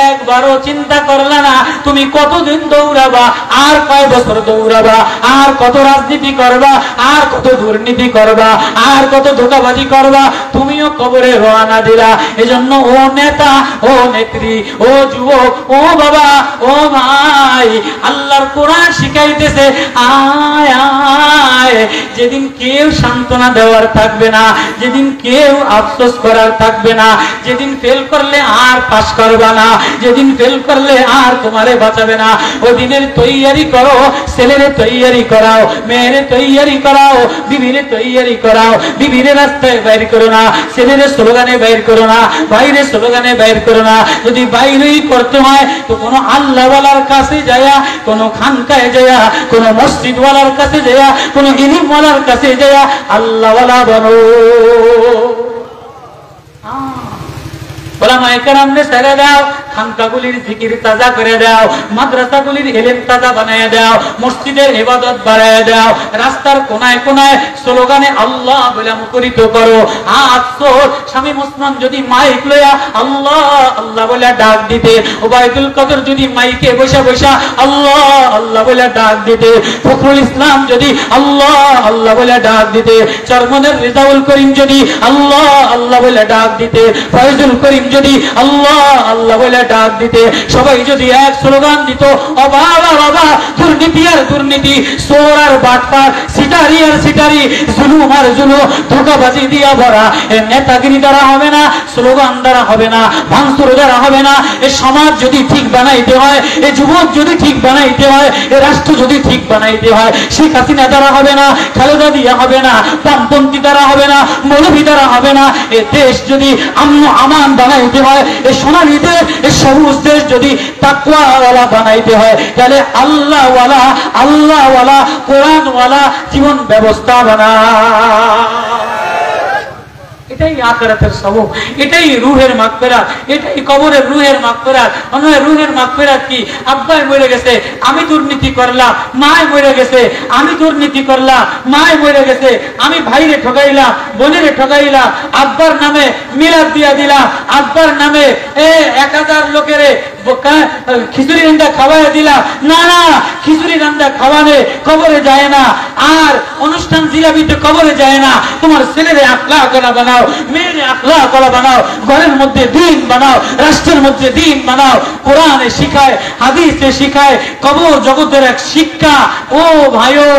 একবারও চিন্তা করলে না তুমি কতদিন দৌড়াবা, আর কয় বছর দৌড়াবা, আর কত রাজনীতি করবা, আর কত দুর্নীতি করবা, আর কত ধোঁকাবাজি করবা, তুমিও কবরে রওনা দিলা। এজন্য ও নেতা, ও নেত্রী, ও যুবক, ও বাবা, ও ভাই, আল্লাহর কোরআন শিখাইতেছে আয় আয়। যেদিন কেউ সান্ত্বনা দেওয়ার থাকবে না, যেদিন কেউ আফসোস করার থাকবে না, যেদিন ফেল করলে আর পাস করবা না, যেদিন ফেল করলে আর তোমারে বাঁচাবে না, ওই দিনের তৈয়ারি করো। ছেলেরে তৈয়ারি করাও, মেয়েরে তৈয়ারি করাও, বিবিরে তৈয়ারি করাও। বিবিরে রাস্তায় বাইর করো না, ছেলেরে স্লোগানে বাইর করো না, বাইরে স্লোগানে বাইর করো না। যদি বাইরেই করতে হয় তো কোনো আল্লাহওয়ালার কাছে যায়া, কোনো খানকায় যায়া, কোনো মসজিদওয়ালার কাছে যায়া, কোনো ইলিমওয়ালার কাছে যায়া আল্লাহওয়ালা বনো। ওলামায়ে কেরামকে ছেড়ে দাও, খানকাগুলির জিকির তাজা করে দাও, মাদ্রাসাগুলির ইলম তাজা বানায় দাও, মসজিদের ইবাদত বাড়ায় দাও, রাস্তার কোনায় কোনায় স্লোগানে আল্লাহ বলে মুখরিত করো। আফসোস, শামীম ওসমান যদি মাইক লয়া আল্লাহ আল্লাহ বলে ডাক দিতে, ওবায়দুল কদর যদি মাইকে বসা বসা আল্লাহ আল্লাহ বলে ডাক দিতে, ফখরুল ইসলাম যদি আল্লাহ আল্লাহ বলে ডাক দিতে, চরমনের রেজাউল করিম যদি আল্লাহ আল্লাহ বলে ডাক দিতে, ফয়জুল করিম যদি আল্লাহ আল্লাহ বলে ডাক দিতে, সবাই যদি এক স্লোগান দিত, অভাব আর অভাব, দুর্নীতি আর দুর্নীতি, চোর আর বাটপার, সিটারি আর সিটারি, জুলুম আর জুলুম, ধোঁকাবাজি দিয়া ভরা। এ নেতাগিরি দ্বারা হবে না, স্লোগান দ্বারা হবে না, ভাঙচুর দ্বারা হবে না। এ সমাজ যদি ঠিক বানাইতে হয়, এ যুবক যদি ঠিক বানাইতে হয়, এ রাষ্ট্র যদি ঠিক বানাইতে হয়, শেখ হাসিনা দ্বারা হবে না, খালেদা জিয়া হবে না, বামপন্থী দ্বারা হবে না, মৌলভী দ্বারা হবে না। এ দেশ যদি আমন আমান বানাইতে হয়, এ সোনালী দেশ, এ সবুজ দেশ যদি তাকওয়াওয়ালা বানাইতে হয়, তাহলে আল্লাহওয়ালা, আল্লাহওয়ালা, কোরআনওয়ালা জীবন ব্যবস্থা বানাও। এটাই আখিরাতের সবক, এটাই রূহের মাগফিরাত, এটাই কবরের রূহের মাগফিরাত। অন্য রূহের মাগফিরাত কি? আব্বাই মরে গেছে, আমি দুর্নীতি করলাম, মায় মরে গেছে, আমি দুর্নীতি করলাম, মায় মরে গেছে, আমি ভাইরে ঠকাইলাম, বোনেরে ঠকাইলাম, আব্বার নামে মিলাদ দিয়া দিলাম, আব্বার নামে 1000 লোকেরে খিচুড়ি রান্দা খাওয়াই দিলাম। না না, খিচুড়ি রান্দা খাওয়ানে কবরে যায় না, আর অনুষ্ঠান জিলাপিতে কবরে যায় না। তোমার ছেলেরে আখলাক ওয়ালা বানাও, মেয়েরে আখলাক ওয়ালা বানাও, ঘরের মধ্যে দ্বীন বানাও, রাষ্ট্রের মধ্যে দ্বীন বানাও। কোরআনে শিখায়, হাদিসে শিখায়, কবর জগতের এক শিক্ষা। ও ভাইও,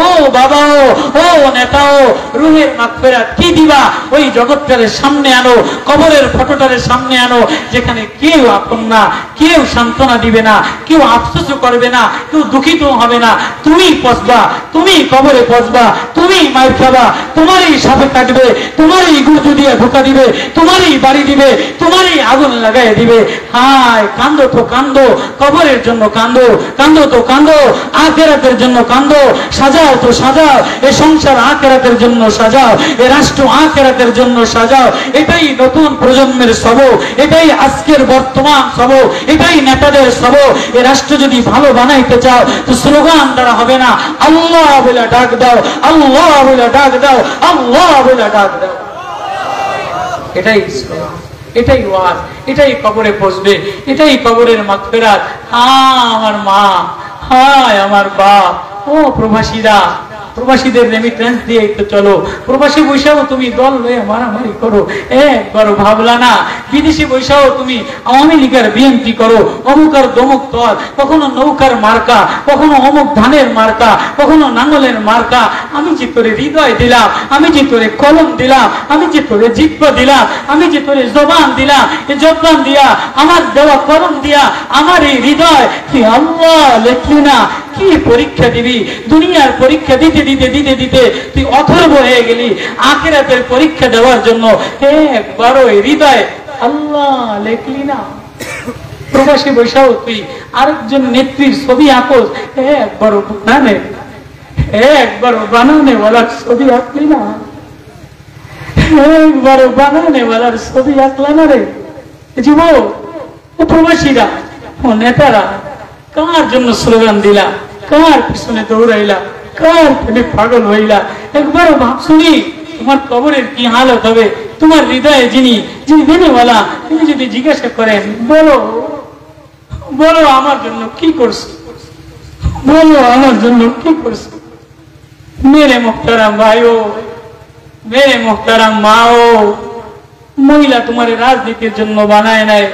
ও বাবাও, ও নেতাও, রুহের মাগফিরাত কি দিবা? ওই জগৎটারে সামনে আনো, কবরের ফটোটারে সামনে আনো, যেখানে কেউ আপন না, কেউ সান্ত্বনা দিবে না, কেউ আফসোস করবে না, কেউ দুঃখিত হবে না। তুমি পচবা, তুমি কবরে পচবা, তুমি মার খাবা, তোমারই সাপে কাটবে, তোমারই গুরু দিয়ে ধোকা দিবে, তোমারই বাড়ি দিবে, তোমারই আগুন লাগাই দিবে। হায় কান্দো তো কান্দো, কবরের জন্য কান্দো, কান্দো তো কান্দো, আখিরাতের জন্য কান্দো, সাজাও তো সাজাও, এ সংসার আখিরাতের জন্য সাজাও, এ রাষ্ট্র আখিরাতের জন্য সাজাও। এটাই নতুন প্রজন্মের সব, এটাই আজকের বর্তমান সব, এটাই নেতাদের সব। এ রাষ্ট্র যদি ভালো বানাইতে চাও তো স্লোগান দ্বারা হবে না, আল্লাহ বলে ডাক দাও, আল্লাহ বলে ডাক দাও, আল্লাহ বলে ডাক দাও। এটাই স্লোগান, এটাই ওয়াজ, এটাই কবরে পৌঁছবে, এটাই কবরের মাগফিরাত। আমার মা, হায় আমার বাপ, ও প্রবাসীরা, প্রবাসীদের রেমিটেন্স দিয়ে একটু চলো। প্রবাসী বৈশাও তুমি দল লয়ে মারামারি করো, একবার ভাবলা না? বিদেশি বৈশাও তুমি আওয়ামী লীগের বিএনপি করো, অমুক আর দমুক দল, কখনো নৌকার মার্কা, কখনো অমুক ধানের মার্কা, কখনো নাঙ্গলের মার্কা। আমি যে তোরে হৃদয় দিলাম, আমি যে তোরে কলম দিলাম, আমি যে তোরে জিহ্বা দিলাম, আমি যে তোরে জবান দিলাম, এই জবান দিয়া, আমার দেওয়া কলম দিয়া, আমার এই হৃদয় তুই আল্লাহ লেখলি না? কি পরীক্ষা দিবি? দুনিয়ার পরীক্ষা দিতে দিতে দিতে দিতে তুই অথর্ব হয়ে গেলি, আখিরাতের পরীক্ষা দেওয়ার জন্য একবারও হৃদয় আল্লাহ লেখলি না? প্রবাসী বৈশাও তুই আরেকজন নেত্রীর ছবি আঁকোস, একবারও বানানে, একবারও বানানে বলার ছবি আঁকলি না? একবারও বানানে বলার ছবি আঁকলা না রে? যুবক, ও প্রবাসীরা, ও নেতারা, কার জন্য স্লোগান দিলা? কার পিছনে দৌড়াইলা? কার প্রেমে পাগল হইলা? একবার ভাবছুনি তোমার কবরের কি হালত হবে? তোমার হৃদয়ে যিনি দেনেওয়ালা, তিনি যদি জিজ্ঞাসা করেন, বলো বলো আমার জন্য কি করছো, বলো আমার জন্য কি করছো? মেরে মোহতারাম ভাইও, মেরে মোহতারাম মাও, মহিলা তোমার রাজনীতির জন্য বানায় নাই,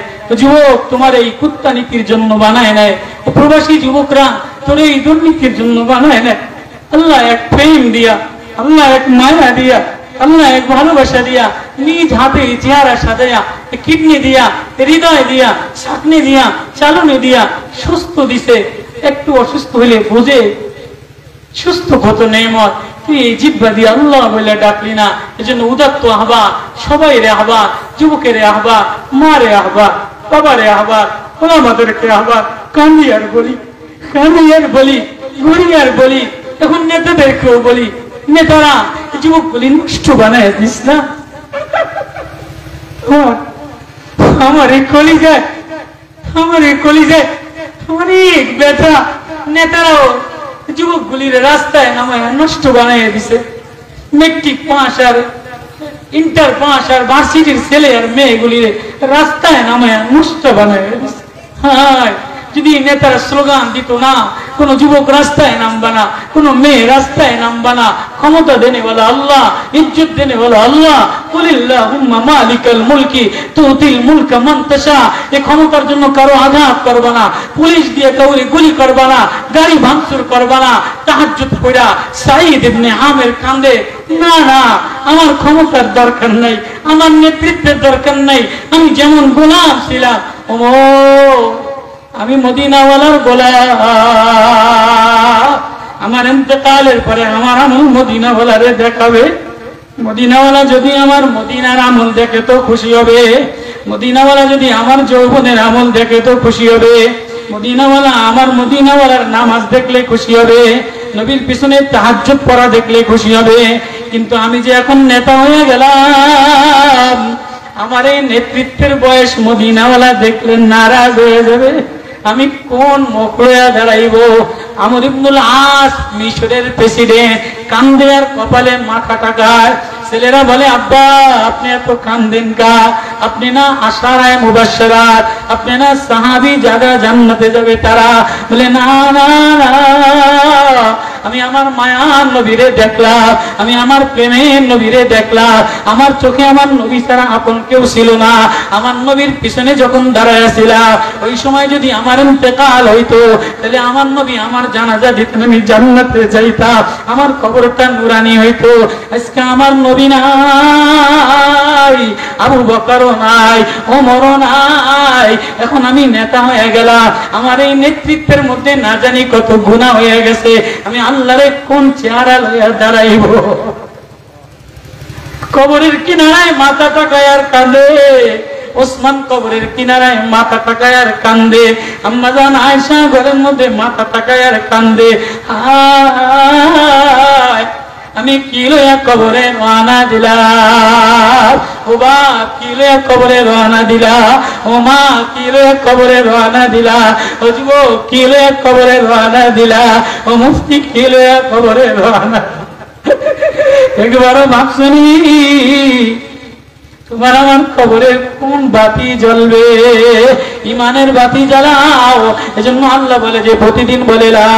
যুবক তোমার এই কুত্তা নীতির জন্য বানায় নাই, প্রবাসী যুবকরা তোর এই দুর্নীতির জন্য বানায় নাই। আল্লাহ এক প্রেম দিয়া, আল্লাহ এক মায়া দিয়া, আল্লাহ এক ভালোবাসা দিয়া, নিজ হাতে চেহারা সাজাইয়া, কিডনি দিয়া, হৃদয় দিয়া, চাকনি দিয়া, চালনি দিয়া সুস্থ দিছে। একটু অসুস্থ হইলে বুঝে সুস্থ কত নেমত, তুই এই জিহ্বা দিয়ে আল্লাহ বলে ডাকলি না? এজন্য উদাত্ত আহ্বান, সবাই রে আহ্বান, যুবকের আহ্বান, মা রে আহ্বান, বাবারে আহ্বান, ওলামাদেরকে আহ্বান, কান্দি আর বলি, কান্দি আর বলি, ঘুরি আর বলি, এখন নেতাদেরকেও বলি, নেতারা যুবক বলি নষ্ট বানায় দিস না। আমার এই কলিজায়, আমার এই কলিজায় অনেক ব্যথা। নেতারাও যুবকগুলির রাস্তায় নামায় নষ্ট বানাই দিছে। মেট্রিক পাস আর ইন্টার পাস আর ভার্সিটির ছেলে আর মেয়েগুলির রাস্তায় নামায় নষ্ট বানাই দিছে। হায়, যদি নেতারা স্লোগান দিত না, কোন যুবক রাস্তায় নামবা না, কোন মেয়ে রাস্তায় নামবা না, ক্ষমতা দেনে বলা আল্লাহ, ইজ্জত দেনে বলা আল্লাহ, কুলিল্লাহুম্মা মালিকাল মুলকি তুতিল মুলকা মান তাশা। এই ক্ষমতার জন্য কারো আঘাত করবা না, পুলিশ দিয়ে কাউরে গুলি করবা না, গাড়ি ভাঙচুর করবা না, তাহাজ্জুদ পড়া সাঈদ ইবনে আমির কান্দে, না না, আমার ক্ষমতার দরকার নাই, আমার নেতৃত্বের দরকার নাই, আমি যেমন গোলাম ছিলাম, ও আমি মদিনাওয়ালার গোলাম। আমার ইন্তেকালের পরে আমার আমল মদিনাওয়ালারে দেখাবে। মদিনাওয়ালা যদি আমার মদিনার আমল দেখে তো খুশি হবে, মদিনাওয়ালা যদি আমার যৌবনের আমল দেখে তো খুশি হবে, মদিনাওয়ালা আমার মদিনাওয়ালার নামাজ দেখলে খুশি হবে, নবীর পিছনে তাহাজ্জুদ পড়া দেখলে খুশি হবে। কিন্তু আমি যে এখন নেতা হয়ে গেলাম, আমার এই নেতৃত্বের বয়স মদিনাওয়ালা দেখলে নারাজ হয়ে যাবে। আমি কোন মুখ লইয়া দাঁড়াইব? আমর ইবনুল আস মিশরের প্রেসিডেন্ট, কান্দে আর কপালে মাথা টাকায়। ছেলেরা বলে, আব্বা আপনি এত কান্দেন কা? আপনি না আশারায়ে মুবাশশারাত, আপনি না সাহাবী যারা জান্নাতে যাবে তারা? বলে না না না, আমি আমার মায়ার নবীরে দেখলাম, আমি আমার প্রেমের নবীরে দেখলাম। আমার চোখে আমার নবী ছাড়া আপন কেউ ছিল না। আমার নবীর পিছনে যখন দাঁড়ায় ছিলাম, ওই সময় যদি আমার ইন্তেকাল হইতো, তাহলে আমার নবী আমার জানাজা দিতেন, আমি জান্নাতে যাইতাম, আমার কবরটা নুরানি হইতো। আজকে আমার নবী নাই, আবু বকরও নাই, ওমরও নাই, এখন আমি নেতা হয়ে গেলাম। আমার এই নেতৃত্বের মধ্যে না জানি কত গুনাহ হয়ে গেছে। আমি আল্লাহরে কোন চেহারা লইয়া দাঁড়াইব? কবরের কিনারায় মাথা টাকায় আর কাঁদে ওসমান, কবরের কিনারায় মাথা টাকায় আর কান্দে। আম্মা জান আয়েশা ঘরের মধ্যে মাথা টাকায় আর কান্দে। হায়, আমি কি লইয়া কবরে রওনা দিলাম, ও বাপ কি লইয়া কবরে রওনা দিলা, ও মা কি লইয়া কবরে রওনা দিলা, ও যুবক কি লইয়া কবরে রওনা দিলা, ও মুফতি কি লইয়া কবরে রওনা। একবারও ভাবছনি তোমার আমার কবরে কোন বাতি জ্বলবে? ইমানের বাতি জ্বালাও। এজন্য আল্লাহ বলে যে প্রতিদিন বলে লা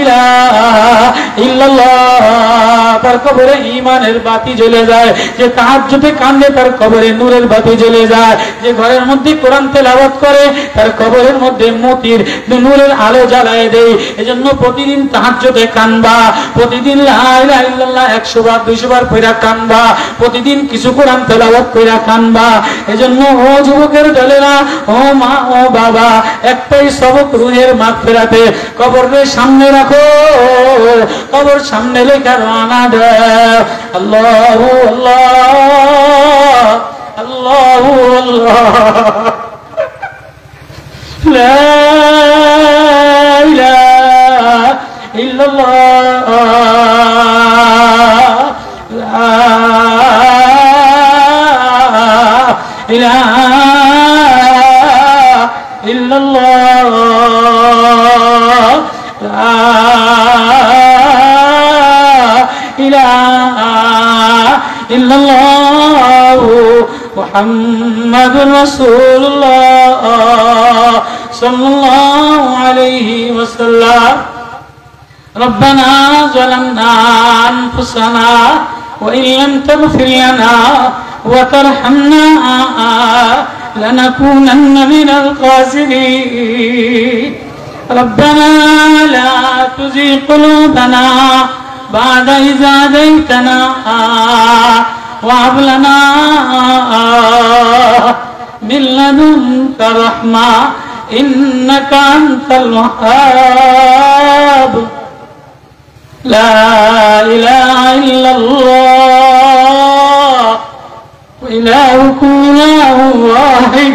ইলাহা ইল্লাল্লাহ, তার কবরে ইমানের বাতি জ্বলে যায়। যে তাহাজ্জুদে কান্দে তার কবরে নূরের বাতি জ্বলে যায়। যে ঘরের মধ্যে কোরআন তেলাওয়াত করে তার কবরের মধ্যে মতির নূরের আলো জ্বালায় দেয়। এজন্য প্রতিদিন তাহাজ্জুদে কানবা, প্রতিদিন লা ইলাহা ইল্লাল্লাহ 100 বার 200 বার পড়া কানবা, প্রতিদিন কিছু কোরআন তেলাওয়াত কইরা কানবা। এজন্য ও যুবকের দলেরা, ও মা, ও বাবা, একটাই সবক রুহের মাগফিরাতে, কবরের সামনে রাখো, কবর সামনে লেখা রানা দে আল্লাহু আল্লাহ আল্লাহু আল্লাহ লা ইলাহা ইল্লাল্লাহ লা ইলাহা ইল্লাল্লাহ লা ইলাহা ইল্লাল্লাহ মুহাম্মাদুর রাসূলুল্লাহ সাল্লাল্লাহু আলাইহি ওয়াসাল্লাম। ربنا ظلمنا أنفسنا وإن لم تغفر لنا وترحمنا لنكونن من الخاسرين ربنا لا تزغ قلوبنا بعد إذ هديتنا وهب لنا من لدنك رحمة إنك أنت الوهاب لا إله إلا الله وإلهكم إله واحد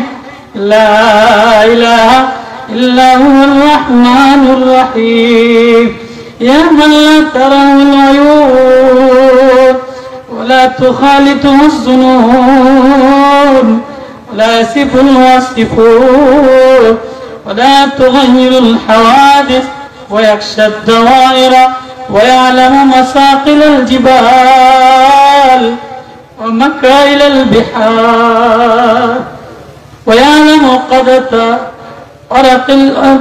لا إله إلا هو الرحمن الرحيم يا من لا تراه العيون ولا تخالطه الظنون ولا يصف الواصفون ولا تغير الحوادث ويخشى الدوائر ويعلم مساقل الجبال ومكائل البحار ويعلم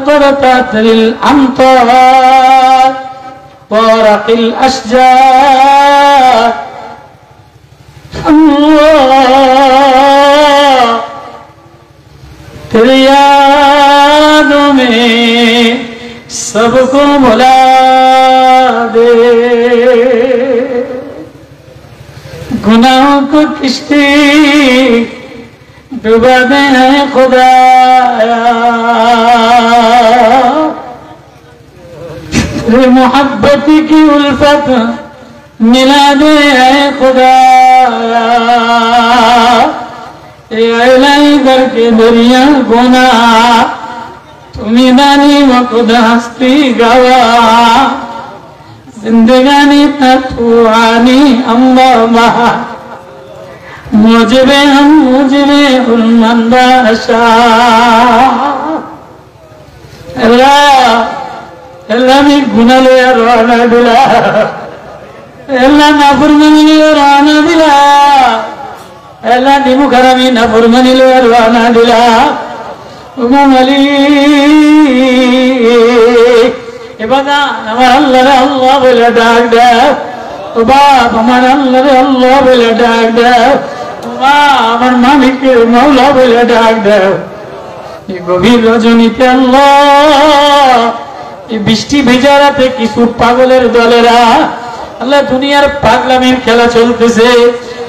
قرطات الأمطار ورق الأشجار الله तेरी यादों में सबको भुला दे गुनाहों को किश्ती डुबा दे खुदाया तेरी मोहब्बत की उल्फत मिला दे खुदाया इलाही करके दुनिया गुना तुम्ही दानी व खुदा हस्ती गवा जिंदगानी तूआनी अम्बा महा मुझे हम मुझे उल्मंदा अल्लाह में गुना ले राना दिला अल्लाह नाफरमानी ले राना दिला अल्लाह निमु खरामी नाफरमानी ले राना दिला এবার আমার আল্লাহ রে আল্লাহ বলে ডাক দাও, ও বাপ আমার আল্লাহ রে আল্লাহ বলে ডাক দাও, ও বাপ আমার মালিকের মাওলা বলে ডাক দাও। এই গভীর রজনীতে আল্লাহ, এই বৃষ্টি ভেজা রাতে কিছু পাগলের দলেরা, আল্লাহ দুনিয়ার পাগলামির খেলা চলতেছে,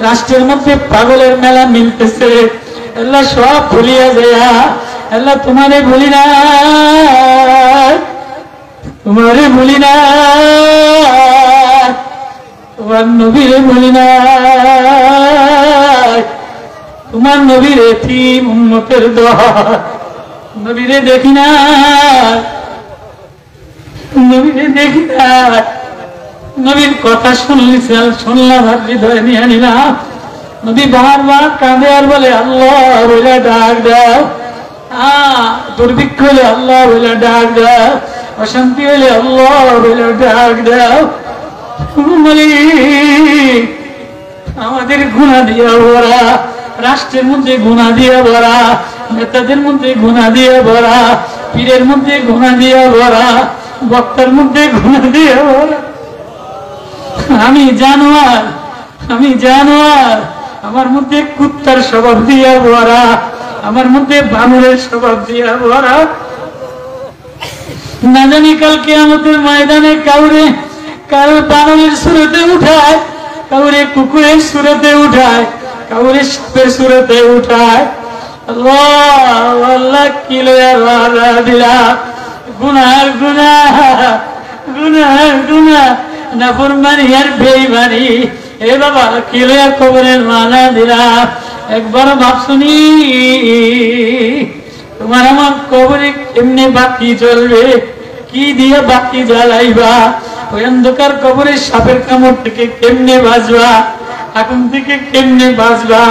রাষ্ট্রের মধ্যে পাগলের মেলা মিলতেছে, আল্লাহ সব ভুলিয়া যায়, আল্লাহ তোমারে ভুলি না, তোমারে ভুলি না, তোমার নবীরে ভুলি না, তোমার নবীর এতিম উম্মতের দোয়া, নবীরে দেখি না, নবীরে দেখি না, নবীর কথা শুনলাম আর হৃদয়ে নিয়ে নিলাম। নবী বারবার কাঁদে আর বলে আল্লাহ বলে ডাক দাও, দুর্ভিক্ষ হলে আল্লাহ বলে ডাক দাও, অশান্তি হলে আল্লাহ বলে ডাক দাও। আমাদের গুনাহ দিয়া ভরা, রাষ্ট্রের মধ্যে গুনাহ দিয়া ভরা, নেতাদের মধ্যে গুনাহ দিয়া ভরা, পীরের মধ্যে গুনাহ দিয়া ভরা, বক্তার মধ্যে গুনাহ দিয়া ভরা। আমি জানোয়ার, আমি জানোয়ার, আমার মধ্যে কুত্তার স্বভাব দিয়া ভরা, আমার মধ্যে বানরের স্বভাব দিয়া ভরা। না জানি কালকে আমাদের ময়দানে কাউরে কারো বানরের সুরতে উঠায়, কাউরে কুকুরের সুরতে উঠায়, কাউরে সাপের সুরতে উঠায়। আল্লাহ আল্লাহ কি লয়া দিলা, গুনার গুনাহ, গুনার গুনাহ, নাফরমানি আর বেঈমানি, এ বাবা কি লয়া কবরের মালা দিলা। একবার ভাবছুনি তোমার আমার কবরে কেমনে বাতি চলবে, কি দিয়ে বাতি জ্বালাইবা, ওই অন্ধকার কবরের সাপের কামড় থেকে কেমনে বাঁচবা, আগুন থেকে কেমনে বাঁচবা।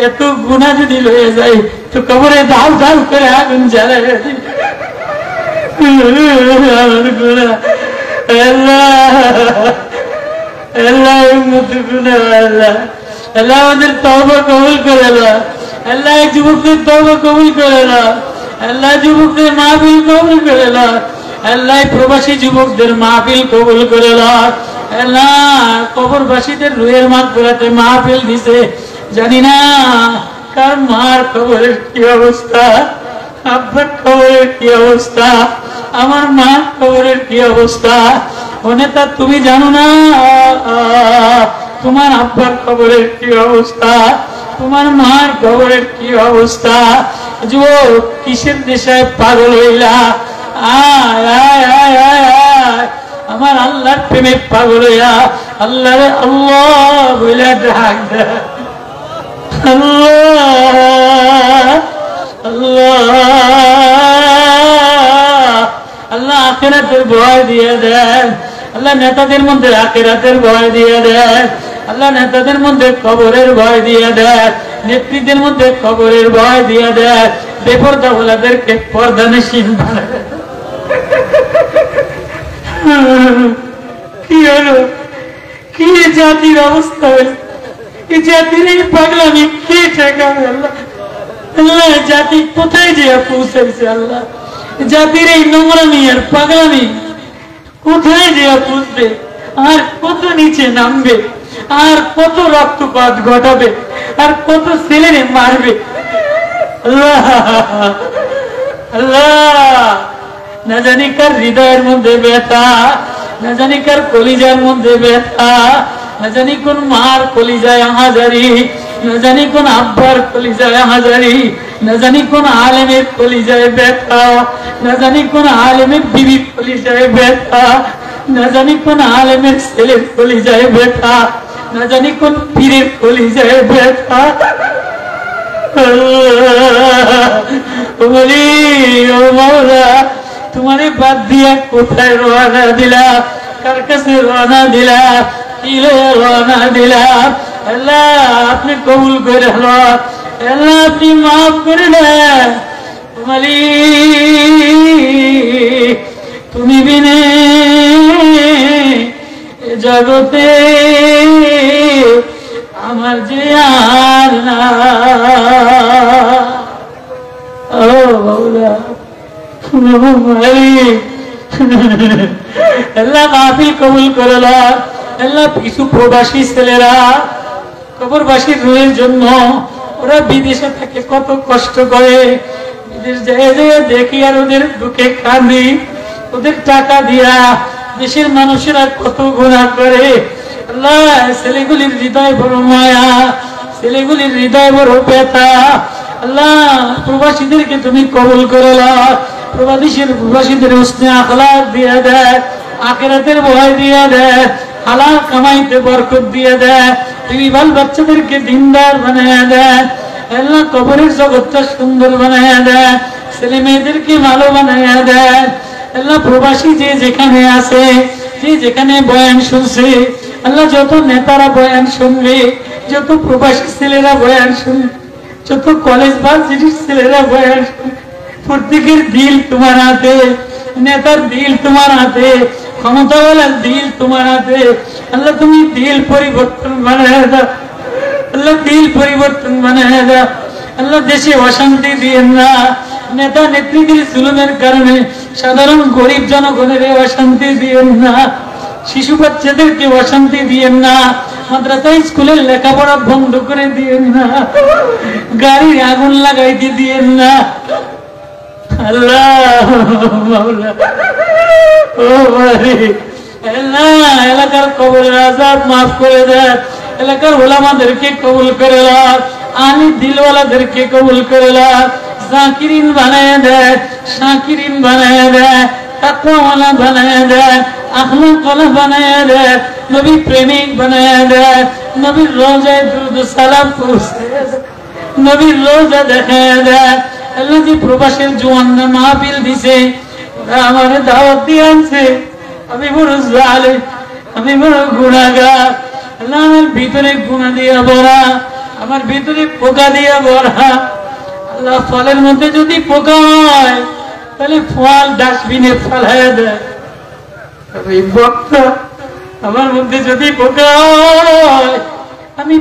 এত গুনাহ যদি লয়ে যায় তো কবরে দাও দাও করে আগুন জ্বালাই দিই। আল্লাহ আমাদের তওবা কবুল করে নাও, আল্লাহ যুবকদের তওবা কবুল করে নাও, আল্লাহ যুবকদের মাহফিল কবুল করে নাও, আল্লাহ প্রবাসী যুবকদের মাহফিল কবুল করে নাও। আল্লাহ কবরবাসীদের রুহের মাগফিরাতে মাহফিল দিছে, জানি না কার মার কবরের কি অবস্থা, আব্বার কবরের কি অবস্থা, আমার মার কবরের কি অবস্থা। ও নেতা তুমি জানো না তোমার আব্বার কবরের কি অবস্থা, তোমার মার কবরের কি অবস্থা। যুবক কিসের নেশায় পাগল হইলা, আয় আয় আয় আয় আয় আমার আল্লাহর প্রেমে পাগল হইয়া আল্লাহ আল্লাহ বইলা ডাক দে। আল্লাহ আল্লাহ আল্লাহ আখিরাতের ভয় দিয়ে দেন, আল্লাহ নেতাদের মধ্যে আখিরাতের ভয় দিয়ে দেন, আল্লাহ নেতাদের মধ্যে কবরের ভয় দিয়ে দেন, নেত্রীদের মধ্যে কবরের ভয় দিয়ে দেন, বেপরদা ওলাদেরকে পর্দানশীল বানায়। কি হলো, কি জাতির অবস্থা হয়েছে, এই জাতির এই পাগলামি কে ঠেকাবে আল্লাহ, আল্লাহ জাতি কোথায় যে পৌঁছাইছে, আল্লাহ জাতির এই নোংরামি আর পাগলামি কোথায় যে পৌঁছবে, আর কত নিচে নামবে, আর কত রক্তপাত ঘটাবে, আর কত ছেলেরে মারবে। আল্লাহ আল্লাহ না জানি কার হৃদয়ের মধ্যে ব্যথা, না জানি কার কলিজার মধ্যে ব্যথা, না জানি কোন মার কলিজায় হাজারি, না জানি কোন আব্বার কলিজায় হাজারি, না জানি কোন আলেমের কলিজায় ব্যথা, না জানি কোন আলেমের বিবির কলিজায় ব্যথা, না জানি কোন আলেমের ছেলের কলিজায় ব্যথা, না জানি কোন পীরের কলিজায় ব্যথা। তোমারে বাদ দিয়া কোথায় রওনা দিলা, কার কাছে রওনা দিলা, কি রওনা দিলা। আল্লাহ আপনি কবুল করে আল্লাহ আপনি মাফ করে দেন। তুমি বিনে জগতে আমার যে আর না। ও বাউলা আল্লাহ মাহফিল কবুল করে নাও। আল্লাহ কিছু প্রবাসী ছেলেরা কবরবাসীর রুহের জন্য ওরা বিদেশে থেকে কত কষ্ট করে, বিদেশ যায় দেখি আর ওদের দুঃখে কাঁদি, ওদের টাকা দিয়া দেশের মানুষেরা কত গুনাহ করে। আল্লাহ ছেলেগুলির হৃদয় বড় মায়া, ছেলেগুলির হৃদয় বড় ব্যথা। আল্লাহ প্রবাসীদেরকে তুমি কবুল করে নাও। প্রবাসীদের হুসনে আখলাক দিয়ে দেয়, আখিরাতের ভয় দিয়ে দেয়, হালাল কামাইতে বরকত দিয়ে দেয়, তুমি বাল বাচ্চাদেরকে দিনদার বানিয়ে দেয়। আল্লাহ কবরের জগৎটা সুন্দর বানিয়ে দেয়, ছেলে মেয়েদেরকে ভালো বানিয়ে দেয়। আল্লাহ প্রবাসী যে যেখানে আছে, যে যেখানে বয়ান শুনছে, আল্লাহ যত নেতারা বয়ান শুনবে, যত প্রবাসী ছেলেরা বয়ান শুনবে, যত কলেজ ভার্সিটির ছেলেরা বয়ান শুনবে, প্রত্যেকের দিল তোমার হাতে, নেতার দিল তোমার হাতে, ক্ষমতাওয়ালার দিল তোমার হাতে। আল্লাহ তুমি দিল পরিবর্তন বানায় দাও, আল্লাহ দিল পরিবর্তন বানায় দাও। আল্লাহ দেশে অশান্তি দিয়েন না, নেতা নেত্রীদের জুলুমের কারণে সাধারণ গরিব জনগণের অশান্তি দিয়েন না, শিশু বাচ্চাদেরকে অশান্তি দিয়েন না, মাদ্রাসা স্কুলের লেখাপড়া বন্ধ করে দিয়েন না, গাড়ির আগুন লাগাইতে দিয়েন না। আল্লাহ এলাকার কবরের আযাব মাফ করে দেয়, এলাকার ওলামাদেরকে কবুল করে লাও, আলী দিলওয়ালাদেরকে কবুল করে লাও, জাকিরিন বানায় দেয়, শাকিরিন বানায় দেয়, তাকওয়াওয়ালা বানায় দেয়, আখলাকওয়ালা বানায় দেয়, নবী প্রেমিক বানায় দেয়, নবীর রওজায় দুরূদ ও সালাম পৌঁছে দেয়, নবীর রওজা দেখায় দেয়। আল্লাহ যে প্রবাসের জওয়ানরা মাহফিল দিছে, ওরা আমার দাওয়াত দিয়ে আনছে, আমি বড় জালেম, আমি বড় গুনাহগার। আল্লাহ আমার ভিতরে গুনাহ দিয়ে ভরা, আমার ভিতরে পোকা দিয়ে ভরা। আল্লাহ ফলের মধ্যে যদি পোকা হয় তাহলে ফল ডাস্টবিনে ফেলায় দেয়। আমি বক্তা, আমার মধ্যে যদি পোকা হয়, আমি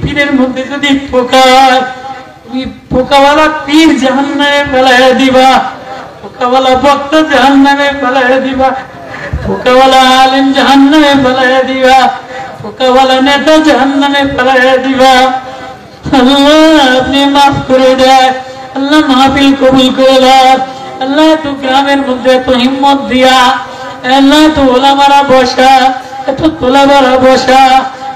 পীরের মধ্যে যদি পোকা হয়, তুমি পোকাওয়ালা পীর জাহান্নামে ফেলাইয়া দিবা, পোকাওয়ালা বক্তা জাহান্নামে ফেলাইয়া দিবা, পোকাওয়ালা আলেম জাহান্নামে ফেলাইয়া দিবা, পোকাওয়ালা নেতা জাহান্নামে ফেলাইয়া দিবা। আল্লাহ আপনি মাফ করে দেয়, আল্লাহ মাহফিল কবুল করে দেয়। আল্লাহ এত গ্রামের মধ্যে এত হিম্মত দিয়া, আল্লাহ এত ওলামারা বসা, এত তোলাবারা বসা,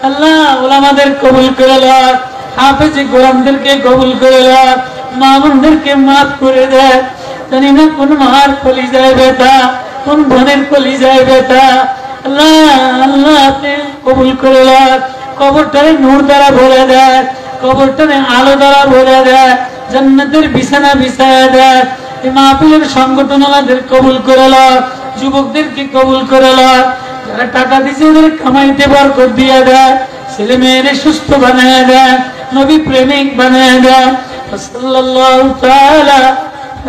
আল্লাহ ওলামাদের কবুল করে দেয়, হাফেজে কোরআনদেরকে কবুল করে দেয়, মা বোনদেরকে মাফ করে দেয়। জানি না কোন মার কলিজায় ব্যথা, কোন বোনের কলিজায় ব্যথা। আল্লাহ আল্লাহ আপনি কবুল করে দেয়, কবরটারে নূর দ্বারা ভরে দেয়, কবরটারে আলো দ্বারা ভরে দেয়, জান্নাতের বিছানা বিছায়া দেয়। এই মাহফিলের সংগঠনওয়ালাদের কবুল করে লয়, যুবকদেরকে কবুল করে লয়, যারা টাকা দিছে ওদের কামাইতে বরকত দিয়ে দেয়, ছেলে মেয়েরে সুস্থ বানায় দেয়, নবী প্রেমিক বানায় দেয়। সাল্লাল্লাহু তাআলা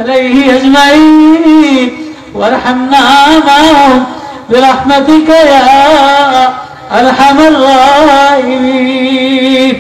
আলাইহি আজমাইন ওয়ারহামনা মা'হুম বিরহমাতিকা ইয়া আরহামার রাহিমিন।